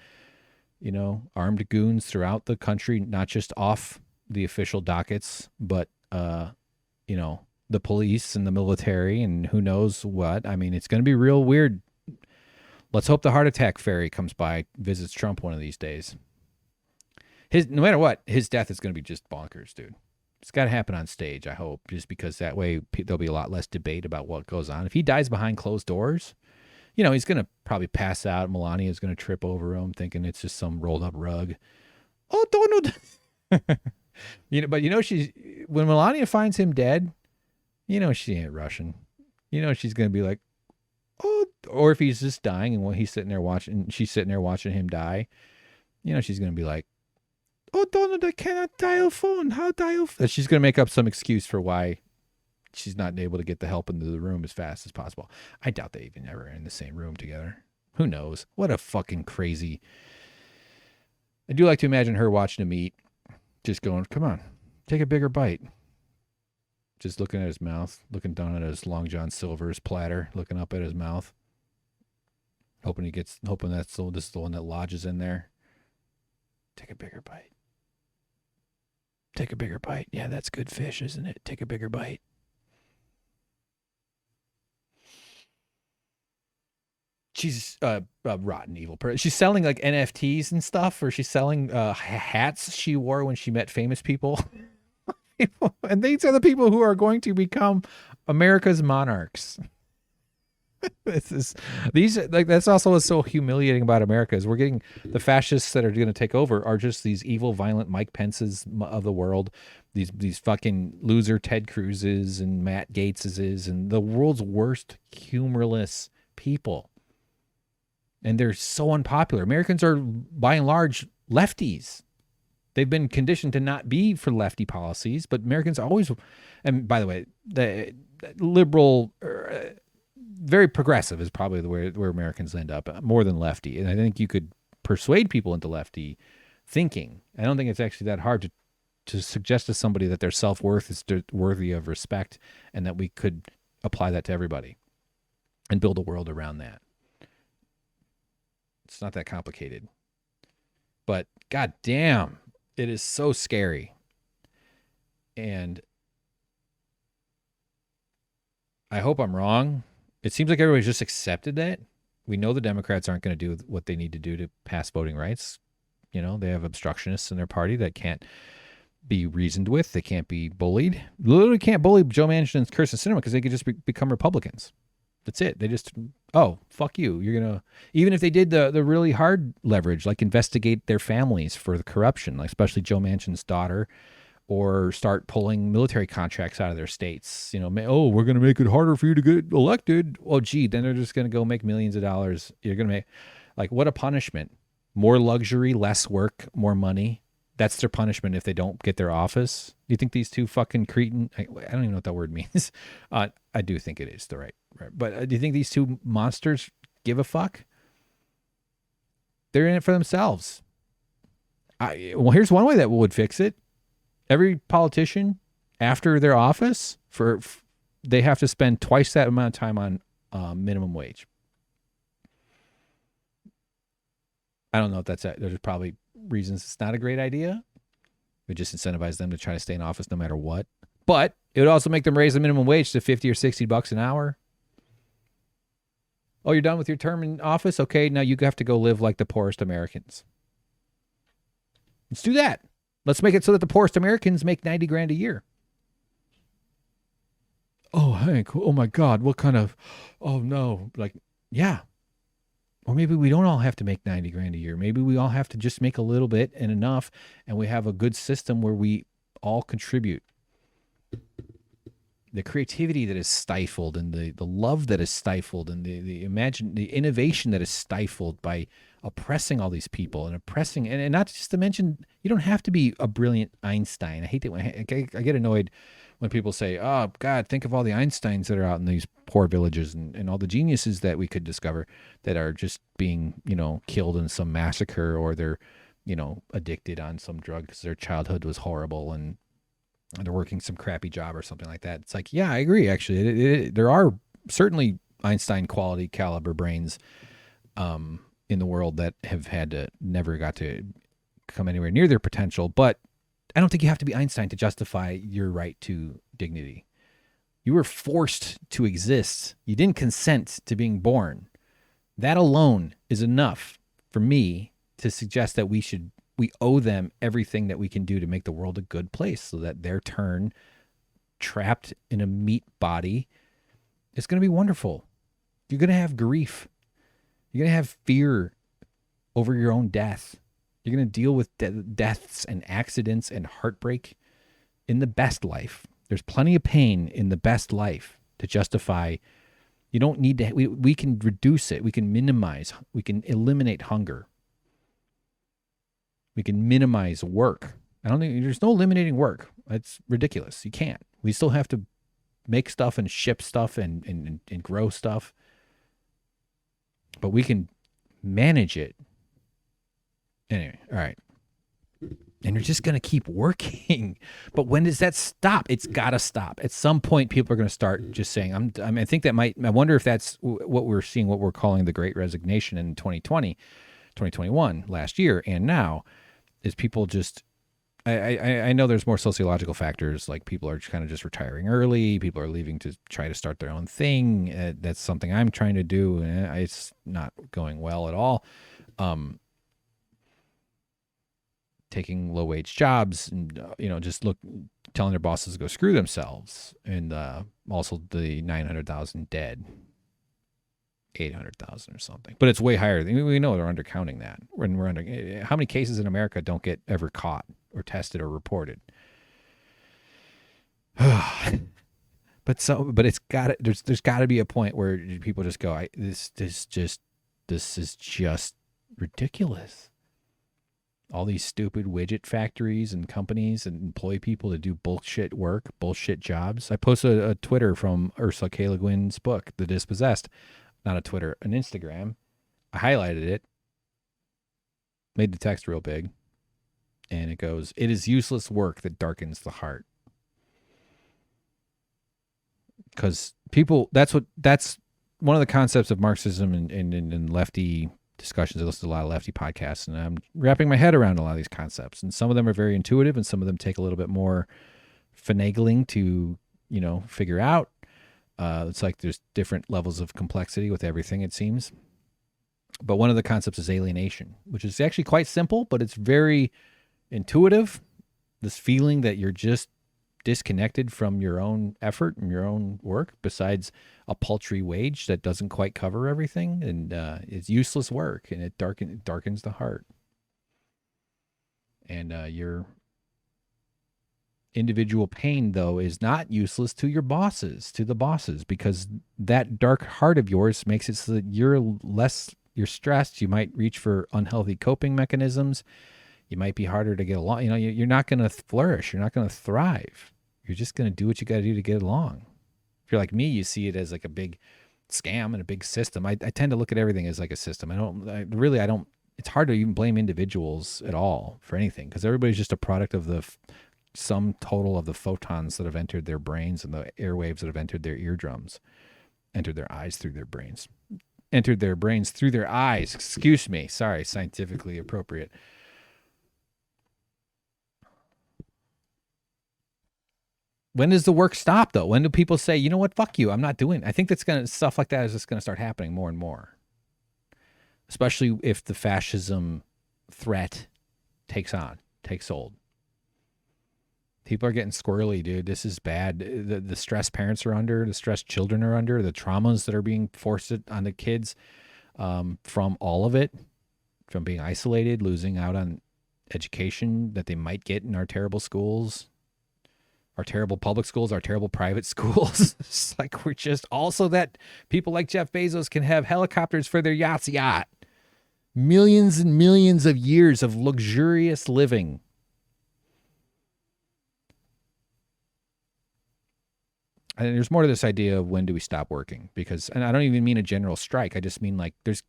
armed goons throughout the country, not just off the official dockets, but the police and the military and who knows what. I mean, it's going to be real weird. Let's hope the heart attack fairy comes by, visits Trump one of these days. No matter what, his death is going to be just bonkers, dude. It's got to happen on stage, I hope, just because that way there'll be a lot less debate about what goes on. If he dies behind closed doors, he's going to probably pass out. Melania's going to trip over him, thinking it's just some rolled up rug. Oh, Donald. But when Melania finds him dead, she ain't Russian. She's going to be like, oh, or if he's just dying and when she's sitting there watching him die, she's going to be like, oh, Donald, I cannot dial phone. How dial phone? She's going to make up some excuse for why she's not able to get the help into the room as fast as possible. I doubt they even ever in the same room together. Who knows? What a fucking crazy. I do like to imagine her watching him eat, just going, come on, take a bigger bite. Just looking at his mouth, looking down at his Long John Silver's platter, looking up at his mouth. Hoping this is the one that lodges in there. Take a bigger bite. Take a bigger bite. Yeah, that's good fish, isn't it? Take a bigger bite. She's a rotten evil person. She's selling like NFTs and stuff, or she's selling hats she wore when she met famous people. And these are the people who are going to become America's monarchs. This is these like that's also what's so humiliating about America is we're getting the fascists that are going to take over are just these evil, violent Mike Pences of the world, these fucking loser Ted Cruzes and Matt Gateses and the world's worst humorless people, and they're so unpopular. Americans are by and large lefties. They've been conditioned to not be for lefty policies, but Americans always, and by the way, the liberal, very progressive is probably the way where Americans end up, more than lefty. And I think you could persuade people into lefty thinking. I don't think it's actually that hard to suggest to somebody that their self-worth is worthy of respect and that we could apply that to everybody and build a world around that. It's not that complicated. But god damn, it is so scary. And I hope I'm wrong. It seems like everybody's just accepted that. We know the Democrats aren't going to do what they need to do to pass voting rights. You know, they have obstructionists in their party that can't be reasoned with. They can't be bullied. Literally can't bully Joe Manchin and Kirsten Sinema because they could just become Republicans. That's it. They just, oh, fuck you. You're going to, even if they did the really hard leverage, like investigate their families for the corruption, like especially Joe Manchin's daughter, or start pulling military contracts out of their states. You know, oh, we're going to make it harder for you to get elected. Oh, gee, then they're just going to go make millions of dollars. You're going to make, like, what a punishment. More luxury, less work, more money. That's their punishment if they don't get their office. Do you think these two fucking cretin, I don't even know what that word means. I do think it is the right. But do you think these two monsters give a fuck? They're in it for themselves. Well, here's one way that would fix it. Every politician, after their office, they have to spend twice that amount of time on minimum wage. I don't know if that's it. There's probably reasons it's not a great idea. It just incentivize them to try to stay in office no matter what. But it would also make them raise the minimum wage to $50 or $60 an hour. Oh, you're done with your term in office? Okay, now you have to go live like the poorest Americans. Let's do that. Let's make it so that the poorest Americans make $90 grand a year. Oh, Hank, oh my God, what kind of, oh no, like, yeah. Or maybe we don't all have to make 90 grand a year. Maybe we all have to just make a little bit and enough, and we have a good system where we all contribute. The creativity that is stifled and the love that is stifled and the innovation that is stifled by oppressing all these people and oppressing, and not just to mention, you don't have to be a brilliant Einstein. I hate that when I get annoyed when people say, oh God, think of all the Einsteins that are out in these poor villages and all the geniuses that we could discover that are just being, you know, killed in some massacre, or they're, you know, addicted on some drug because their childhood was horrible and they're working some crappy job or something like that. It's like, yeah, I agree. Actually, there are certainly Einstein quality caliber brains in the world that have had to never got to come anywhere near their potential. But I don't think you have to be Einstein to justify your right to dignity. You were forced to exist. You didn't consent to being born. That alone is enough for me to suggest that we owe them everything that we can do to make the world a good place, so that their turn, trapped in a meat body, is going to be wonderful. You're going to have grief. You're going to have fear over your own death. You're going to deal with deaths and accidents and heartbreak in the best life. There's plenty of pain in the best life to justify. You don't need to, we can reduce it. We can minimize, we can eliminate hunger. We can minimize work. I don't think there's no eliminating work. That's ridiculous. You can't. We still have to make stuff and ship stuff and grow stuff. But we can manage it. Anyway, all right. And you're just going to keep working. But when does that stop? It's got to stop. At some point, people are going to start just saying, I think that I wonder if that's what we're seeing, what we're calling the Great Resignation in 2020, 2021, last year, and now, is people just, I know there's more sociological factors, like people are kind of just retiring early, people are leaving to try to start their own thing. That's something I'm trying to do, and it's not going well at all. Taking low-wage jobs and, just telling their bosses to go screw themselves, and also the 900,000 dead. 800,000 or something. But it's way higher. We know they're undercounting that. When we're under, how many cases in America don't get ever caught or tested or reported? But it's got there's got to be a point where people just go, this is just ridiculous. All these stupid widget factories and companies and employ people to do bullshit work, bullshit jobs. I posted a Twitter from Ursula K. Le Guin's book, The Dispossessed. Not a Twitter, an Instagram. I highlighted it, made the text real big, and it goes, "It is useless work that darkens the heart." Because people, that's one of the concepts of Marxism and lefty discussions. I listen to a lot of lefty podcasts, and I'm wrapping my head around a lot of these concepts. And some of them are very intuitive, and some of them take a little bit more finagling to, figure out. It's like there's different levels of complexity with everything, it seems. But one of the concepts is alienation, which is actually quite simple, but it's very intuitive. This feeling that you're just disconnected from your own effort and your own work, besides a paltry wage that doesn't quite cover everything, and it's useless work, and it darkens the heart. And your individual pain, though, is not useless to the bosses, because that dark heart of yours makes it so that you're stressed. You might reach for unhealthy coping mechanisms. You might be harder to get along. You're not going to flourish. You're not going to thrive. You're just going to do what you got to do to get along. If you're like me, you see it as like a big scam and a big system. I tend to look at everything as like a system. I don't, it's hard to even blame individuals at all for anything, because everybody's just a product of the sum total of the photons that have entered their brains and the airwaves that have entered their eardrums, entered their eyes through their brains, entered their brains through their eyes. Excuse me. Sorry, scientifically appropriate. When does the work stop, though? When do people say, you know what, fuck you, I'm not doing it? I think stuff like that is just going to start happening more and more, especially if the fascism threat takes hold. People are getting squirrely, dude. This is bad. The stress parents are under, the stress children are under, the traumas that are being forced on the kids from all of it, from being isolated, losing out on education that they might get in our terrible schools, our terrible public schools, our terrible private schools. It's like we're just also that people like Jeff Bezos can have helicopters for their yacht. Millions and millions of years of luxurious living. And there's more to this idea of when do we stop working, and I don't even mean a general strike. I just mean like there's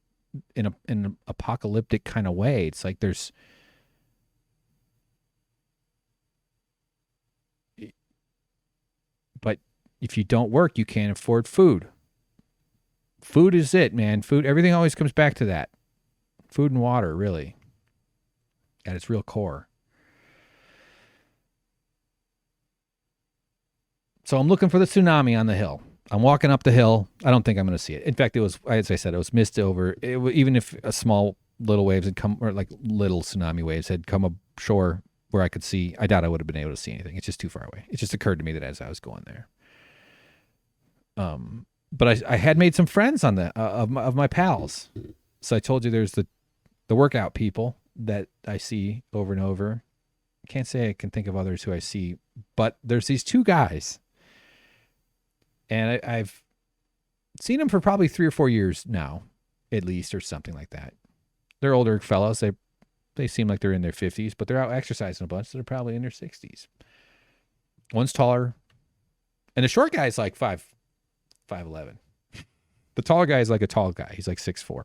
in an apocalyptic kind of way. It's like but if you don't work, you can't afford food. Food is it, man. Food, everything always comes back to that. Food and water, really, at its real core. So I'm looking for the tsunami on the hill. I'm walking up the hill. I don't think I'm going to see it. In fact, it was, as I said, it was mist over. Even if a small little waves had come, or like little tsunami waves had come ashore where I could see, I doubt I would have been able to see anything. It's just too far away. It just occurred to me that as I was going there. But I had made some friends on the of my pals. So I told you there's the workout people that I see over and over. I can't say I can think of others who I see, but there's these two guys. And I've seen them for probably 3 or 4 years now, at least, or something like that. They're older fellows. They seem like they're in their 50s, but they're out exercising a bunch, so they're probably in their 60s. One's taller, and the short guy is like 5'11". The taller guy is like a tall guy. He's like 6'4".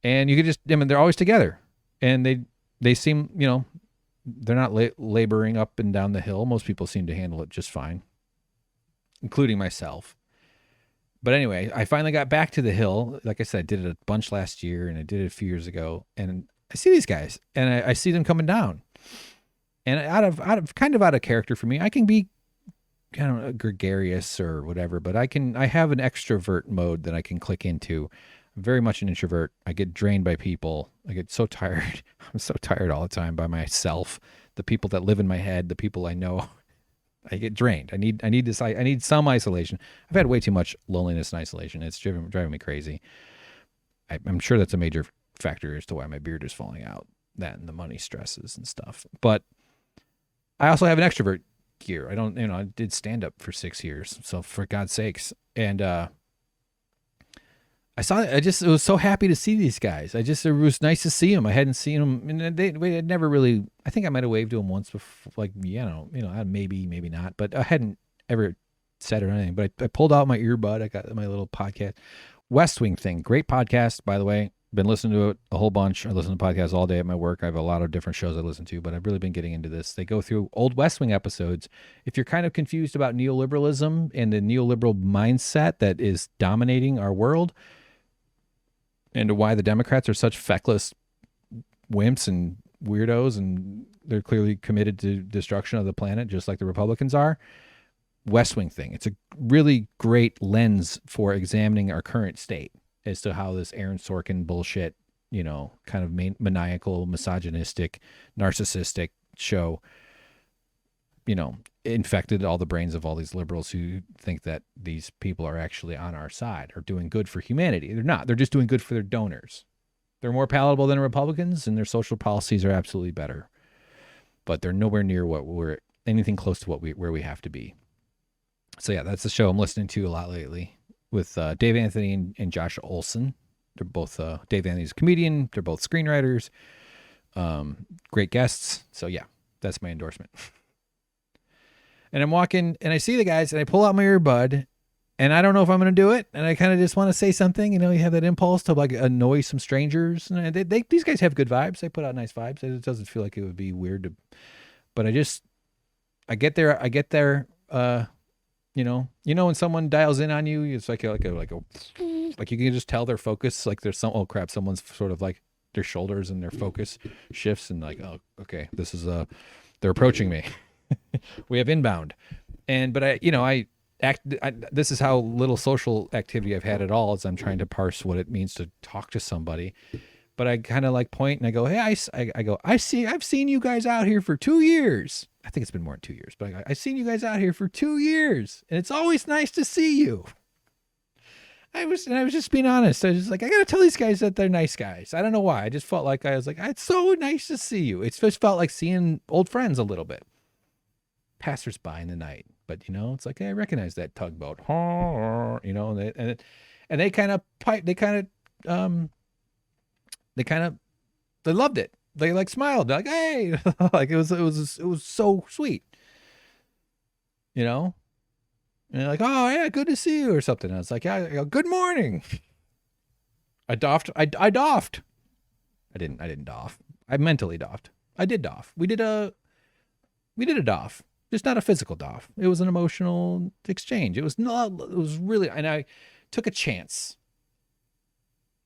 And you could just, they're always together, and they seem, they're not laboring up and down the hill. Most people seem to handle it just fine, including myself. But anyway, I finally got back to the hill. Like I said, I did it a bunch last year, and I did it a few years ago. And I see these guys, and I see them coming down. And out of character for me, I can be kind of gregarious or whatever, but I have an extrovert mode that I can click into. I'm very much an introvert. I get drained by people. I get so tired. I'm so tired all the time by myself. The people that live in my head, the people I know. I get drained. I need this. I need some isolation. I've had way too much loneliness and isolation. It's driving me crazy. I'm sure that's a major factor as to why my beard is falling out. That and the money stresses and stuff. But I also have an extrovert gear. I don't, I did stand up for 6 years. So for God's sakes. And, it was so happy to see these guys. It was nice to see them. I hadn't seen them, and they had never really, I think I might have waved to them once before, like, maybe not, but I hadn't ever said or anything. But I pulled out my earbud. I got my little podcast, West Wing thing. Great podcast, by the way. Been listening to it a whole bunch. I listen to podcasts all day at my work. I have a lot of different shows I listen to, but I've really been getting into this. They go through old West Wing episodes. If you're kind of confused about neoliberalism and the neoliberal mindset that is dominating our world, and why the Democrats are such feckless wimps and weirdos, and they're clearly committed to destruction of the planet, just like the Republicans are. West Wing thing. It's a really great lens for examining our current state as to how this Aaron Sorkin bullshit, kind of maniacal, misogynistic, narcissistic show, infected all the brains of all these liberals who think that these people are actually on our side or doing good for humanity. They're not. They're just doing good for their donors. They're more palatable than Republicans, and their social policies are absolutely better. But they're nowhere near anything close to where we have to be. So yeah, that's the show I'm listening to a lot lately with Dave Anthony and Josh Olson. They're both, Dave Anthony's a comedian. They're both screenwriters. Great guests. So yeah, that's my endorsement. And I'm walking and I see the guys and I pull out my earbud and I don't know if I'm going to do it. And I kind of just want to say something, you have that impulse to like annoy some strangers. And these guys have good vibes. They put out nice vibes. It doesn't feel like it would be weird but I get there, when someone dials in on you, it's like you can just tell their focus. Like there's oh crap, someone's sort of like their shoulders and their focus shifts and like, oh, okay, this is they're approaching me. We have inbound. But this is how little social activity I've had at all, is I'm trying to parse what it means to talk to somebody. But I kind of like point and I go, hey, I've seen you guys out here for 2 years. I think it's been more than 2 years, but I've seen you guys out here for 2 years and it's always nice to see you. I was just being honest. I was just like, I got to tell these guys that they're nice guys. I don't know why. I just felt like it's so nice to see you. It just felt like seeing old friends a little bit. Passers-by in the night, but it's like, hey, I recognize that tugboat, and they kind of they loved it. They like smiled. They're like, hey, like it was so sweet, and they're like, oh yeah, good to see you or something. And I was like, yeah, good morning. I doffed. I doffed. I didn't doff. I mentally doffed. I did doff. We did a doff. Just not a physical doff. It was an emotional exchange. It was really, and I took a chance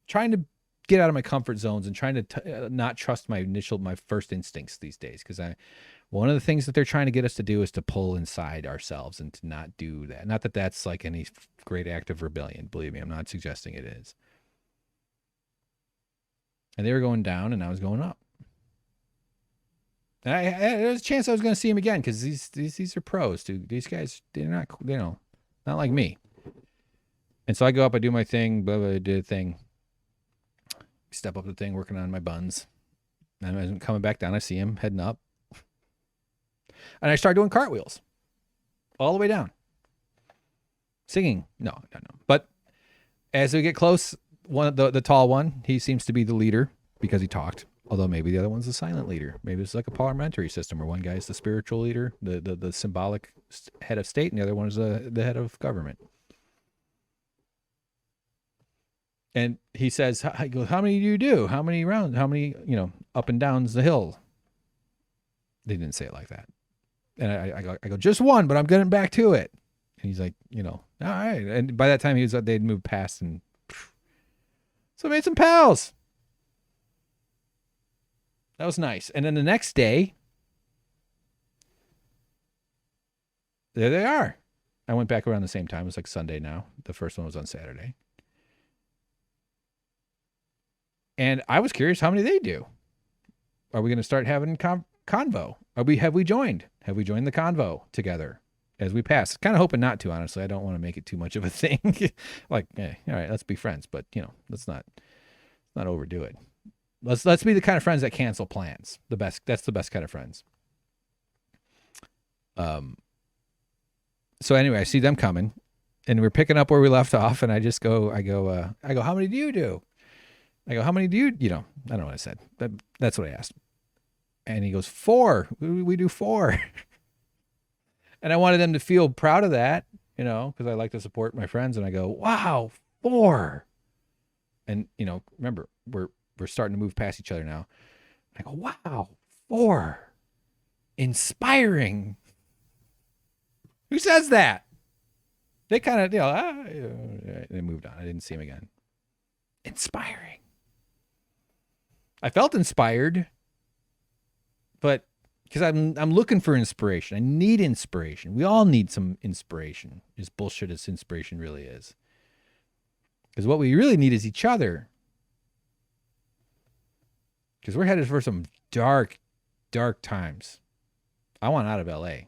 trying to get out of my comfort zones and trying to not trust my first instincts these days. Cause one of the things that they're trying to get us to do is to pull inside ourselves and to not do that. Not that that's like any great act of rebellion. Believe me, I'm not suggesting it is. And they were going down and I was going up. And there was a chance I was going to see him again because these are pros, dude. These guys, they're not, not like me. And so I go up, I do my thing, blah, blah, I did a thing. Step up the thing, working on my buns. And I'm coming back down, I see him heading up. And I start doing cartwheels all the way down. Singing. No. But as we get close, the tall one, he seems to be the leader because he talked. Although maybe the other one's the silent leader. Maybe it's like a parliamentary system where one guy is the spiritual leader, the symbolic head of state, and the other one is the head of government. And he says, I go, how many do you do? How many rounds? How many, up and downs the hill? They didn't say it like that. And I go, just one, but I'm getting back to it. And he's like, all right. And by that time they'd moved past, and so I made some pals. That was nice. And then the next day, there they are. I went back around the same time. It was like Sunday now. The first one was on Saturday. And I was curious how many they do. Are we going to start having convo? Have we joined? Have we joined the convo together? as we pass. Kind of hoping not to, honestly. I don't want to make it too much of a thing. Like, all right, let's be friends, but let's not overdo it. Let's be the kind of friends that cancel plans. That's the best kind of friends. So anyway, I see them coming, and we're picking up where we left off, and I go, how many do you do? I go, how many do you, I don't know what I said, but that's what I asked. And he goes, 4. We do 4. And I wanted them to feel proud of that, because I like to support my friends. And I go, wow, 4. And, remember, we're starting to move past each other now. I go, wow, 4. Inspiring. Who says that? They kind of, they moved on. I didn't see him again. Inspiring. I felt inspired, but because I'm looking for inspiration. I need inspiration. We all need some inspiration, as bullshit as inspiration really is. Because what we really need is each other. Because we're headed for some dark, dark times. I want out of LA.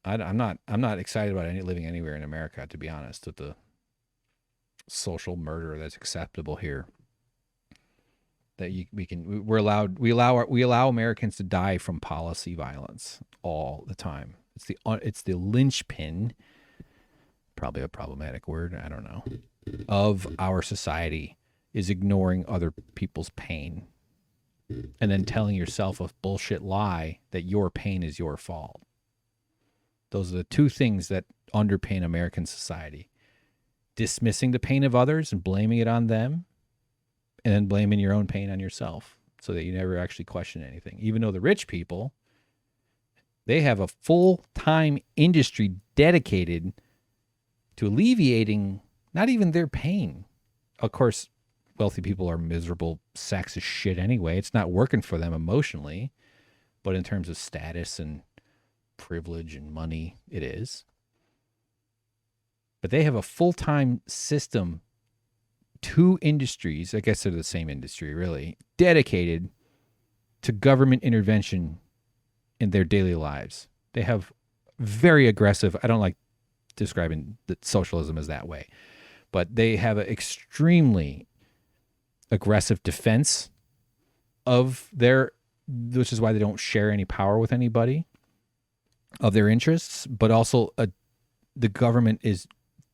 I'm not excited about living anywhere in America, to be honest, with the social murder that's acceptable here. That we allow Americans to die from policy violence all the time. It's the linchpin, probably a problematic word, I don't know, of our society, is ignoring other people's pain and then telling yourself a bullshit lie that your pain is your fault. Those are the two things that underpin American society. Dismissing the pain of others and blaming it on them, and then blaming your own pain on yourself so that you never actually question anything. Even though the rich people, they have a full-time industry dedicated to alleviating not even their pain. Of course, wealthy people are miserable sacks of shit anyway. It's not working for them emotionally, but in terms of status and privilege and money, it is. But they have a full-time system, 2 industries, I guess they're the same industry really, dedicated to government intervention in their daily lives. They have very aggressive, I don't like describing the socialism as that way, but they have an extremely aggressive defense of their, which is why they don't share any power with anybody, of their interests, but also the government is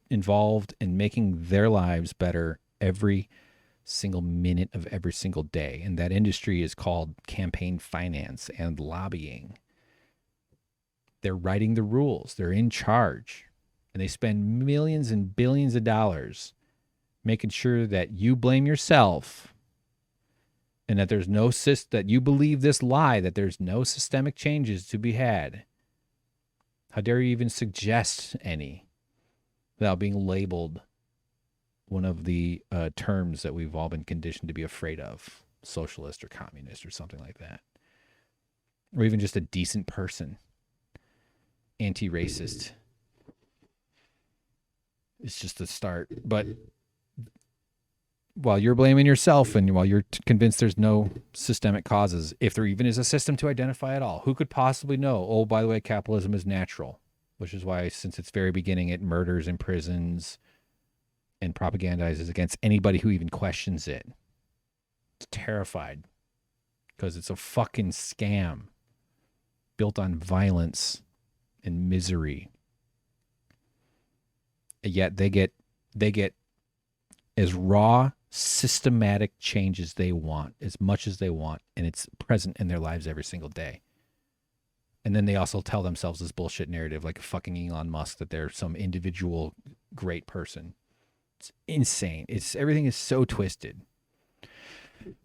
involved in making their lives better every single minute of every single day. And that industry is called campaign finance and lobbying. They're writing the rules. They're in charge. And they spend millions and billions of dollars making sure that you blame yourself and that there's no that you believe this lie, that there's no systemic changes to be had. How dare you even suggest any without being labeled one of the terms that we've all been conditioned to be afraid of, socialist or communist or something like that. Or even just a decent person, anti-racist. It's just a start. But while you're blaming yourself and while you're convinced there's no systemic causes, if there even is a system to identify at all, who could possibly know? Oh, by the way, capitalism is natural, which is why since its very beginning it murders, imprisons, and propagandizes against anybody who even questions it. It's terrified because it's a fucking scam built on violence and misery. And yet they get as raw, systematic change as they want, as much as they want, and it's present in their lives every single day. And then they also tell themselves this bullshit narrative like a fucking Elon Musk that they're some individual great person. It's insane. Everything is so twisted.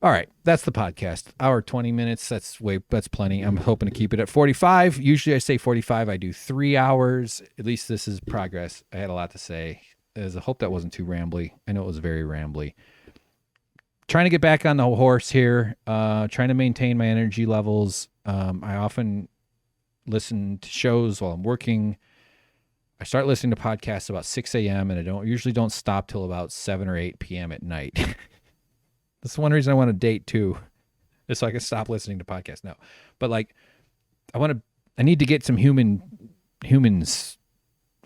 All right, that's the podcast. Hour 20 minutes. That's plenty. I'm hoping to keep it at 45. Usually I say 45. I do 3 hours. At least this is progress. I had a lot to say. I hope that wasn't too rambly. I know it was very rambly. Trying to get back on the horse here. Trying to maintain my energy levels. I often listen to shows while I'm working. I start listening to podcasts about 6 a.m. and I usually don't stop till about 7 or 8 p.m. at night. That's one reason I want to date too, is so I can stop listening to podcasts. No, but like I want to I need to get some humans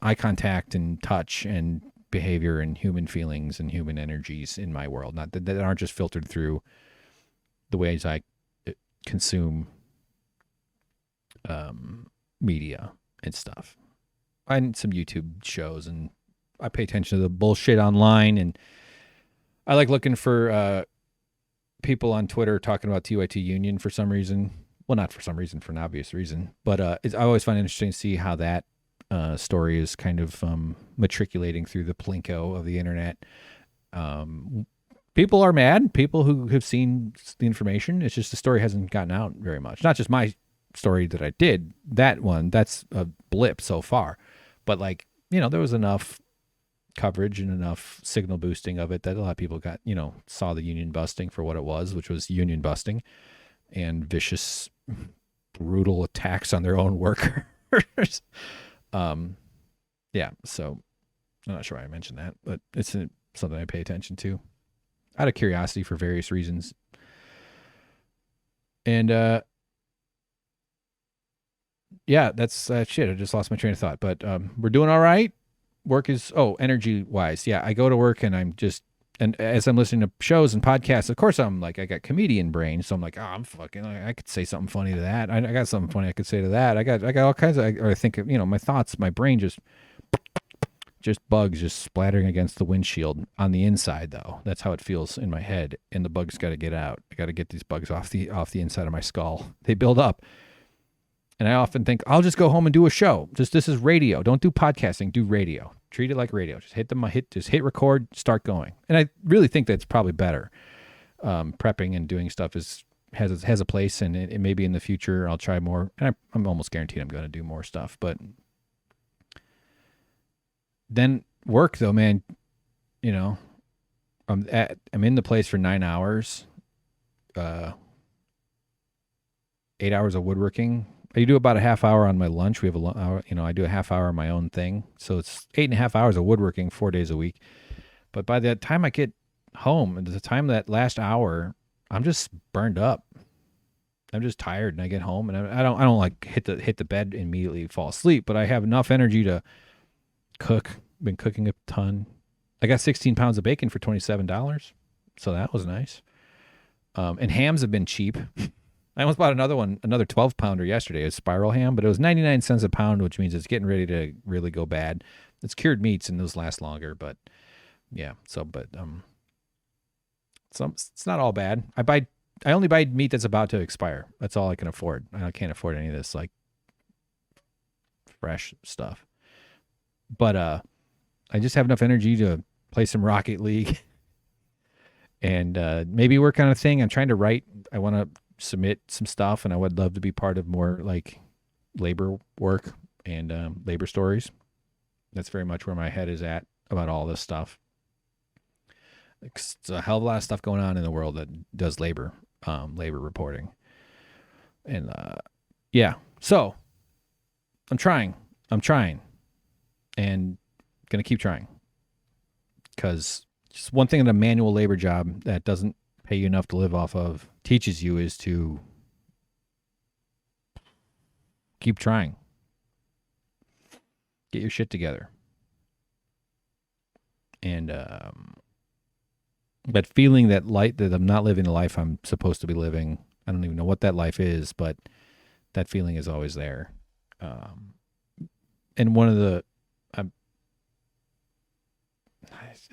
eye contact and touch and behavior and human feelings and human energies in my world, not that aren't just filtered through the ways I consume media and stuff. And some YouTube shows, and I pay attention to the bullshit online, and I like looking for people on Twitter talking about TYT Union for some reason. Well, not for some reason, for an obvious reason. But I always find it interesting to see how that story is kind of matriculating through the plinko of the internet. People are mad. People who have seen the information. It's just the story hasn't gotten out very much. Not just my story that I did. That one, that's a blip so far. But like, there was enough coverage and enough signal boosting of it that a lot of people got, saw the union busting for what it was, which was union busting and vicious, brutal attacks on their own workers. Yeah, so I'm not sure why I mentioned that, but it's something I pay attention to out of curiosity for various reasons. And yeah, that's shit. I just lost my train of thought, but we're doing all right. Work is, energy wise. Yeah, I go to work and and as I'm listening to shows and podcasts, of course I'm like, I got comedian brain. So I'm like, I'm fucking, I could say something funny to that. I got something funny I could say to that. I got all kinds of, or I think, my thoughts, my brain just bugs just splattering against the windshield on the inside though. That's how it feels in my head. And the bugs got to get out. I got to get these bugs off the inside of my skull. They build up. And I often think, I'll just go home and do a show. This is radio. Don't do podcasting. Do radio. Treat it like radio. Just hit record, start going. And I really think that's probably better. Prepping and doing stuff has a place, and it maybe in the future I'll try more. And I'm almost guaranteed I'm going to do more stuff. But then work though, man. I'm in the place for 9 hours. 8 hours of woodworking. I do about a half hour on my lunch. We have I do a half hour on my own thing. So it's 8.5 hours of woodworking 4 days a week. But by the time I get home, and the time that last hour, I'm just burned up. I'm just tired, and I get home, and I don't like hit the bed and immediately fall asleep, but I have enough energy to cook. Been cooking a ton. I got 16 pounds of bacon for $27. So that was nice. And hams have been cheap. I almost bought another 12-pounder yesterday, a spiral ham, but it was 99 cents a pound, which means it's getting ready to really go bad. It's cured meats, and those last longer, but yeah. So it's not all bad. I only buy meat that's about to expire. That's all I can afford. I can't afford any of this like fresh stuff. But I just have enough energy to play some Rocket League and maybe work on a thing. I'm trying to write. I want to submit some stuff, and I would love to be part of more like labor work and labor stories. That's very much where my head is at about all this stuff. It's a hell of a lot of stuff going on in the world that does labor reporting. And yeah, so I'm trying and going to keep trying, because just one thing in a manual labor job that doesn't pay you enough to live off of teaches you is to keep trying. Get your shit together. And that feeling that I'm not living the life I'm supposed to be living. I don't even know what that life is, but that feeling is always there. And one of the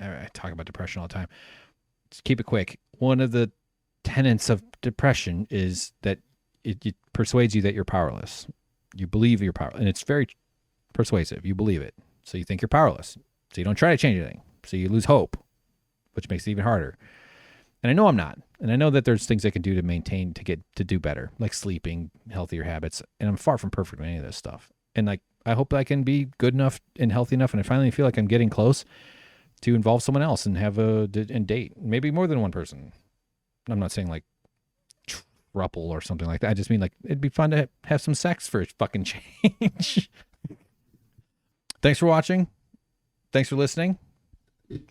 I talk about depression all the time. Just keep it quick. One of the tenets of depression is that it persuades you that you're powerless. You believe you're powerless, and it's very persuasive. You believe it, so you think you're powerless. So you don't try to change anything. So you lose hope, which makes it even harder. And I know I'm not. And I know that there's things I can do to maintain, to do better, like sleeping, healthier habits. And I'm far from perfect in any of this stuff. And like, I hope I can be good enough and healthy enough. And I finally feel like I'm getting close to involve someone else and have and date, maybe more than one person. I'm not saying like throuple or something like that. I just mean like, it'd be fun to have some sex for a fucking change. Thanks for watching. Thanks for listening.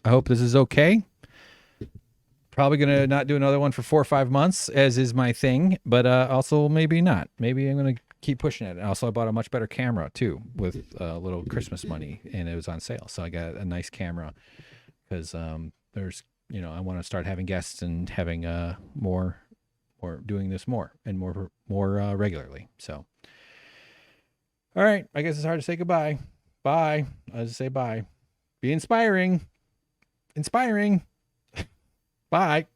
I hope this is okay. Probably going to not do another one for 4 or 5 months, as is my thing, but also maybe not. Maybe I'm going to keep pushing it. And also, I bought a much better camera too with a little Christmas money, and it was on sale. So I got a nice camera because there's, I want to start having guests and having more doing this more regularly. So, all right, I guess it's hard to say goodbye. Bye. I just say bye. Be inspiring. Bye.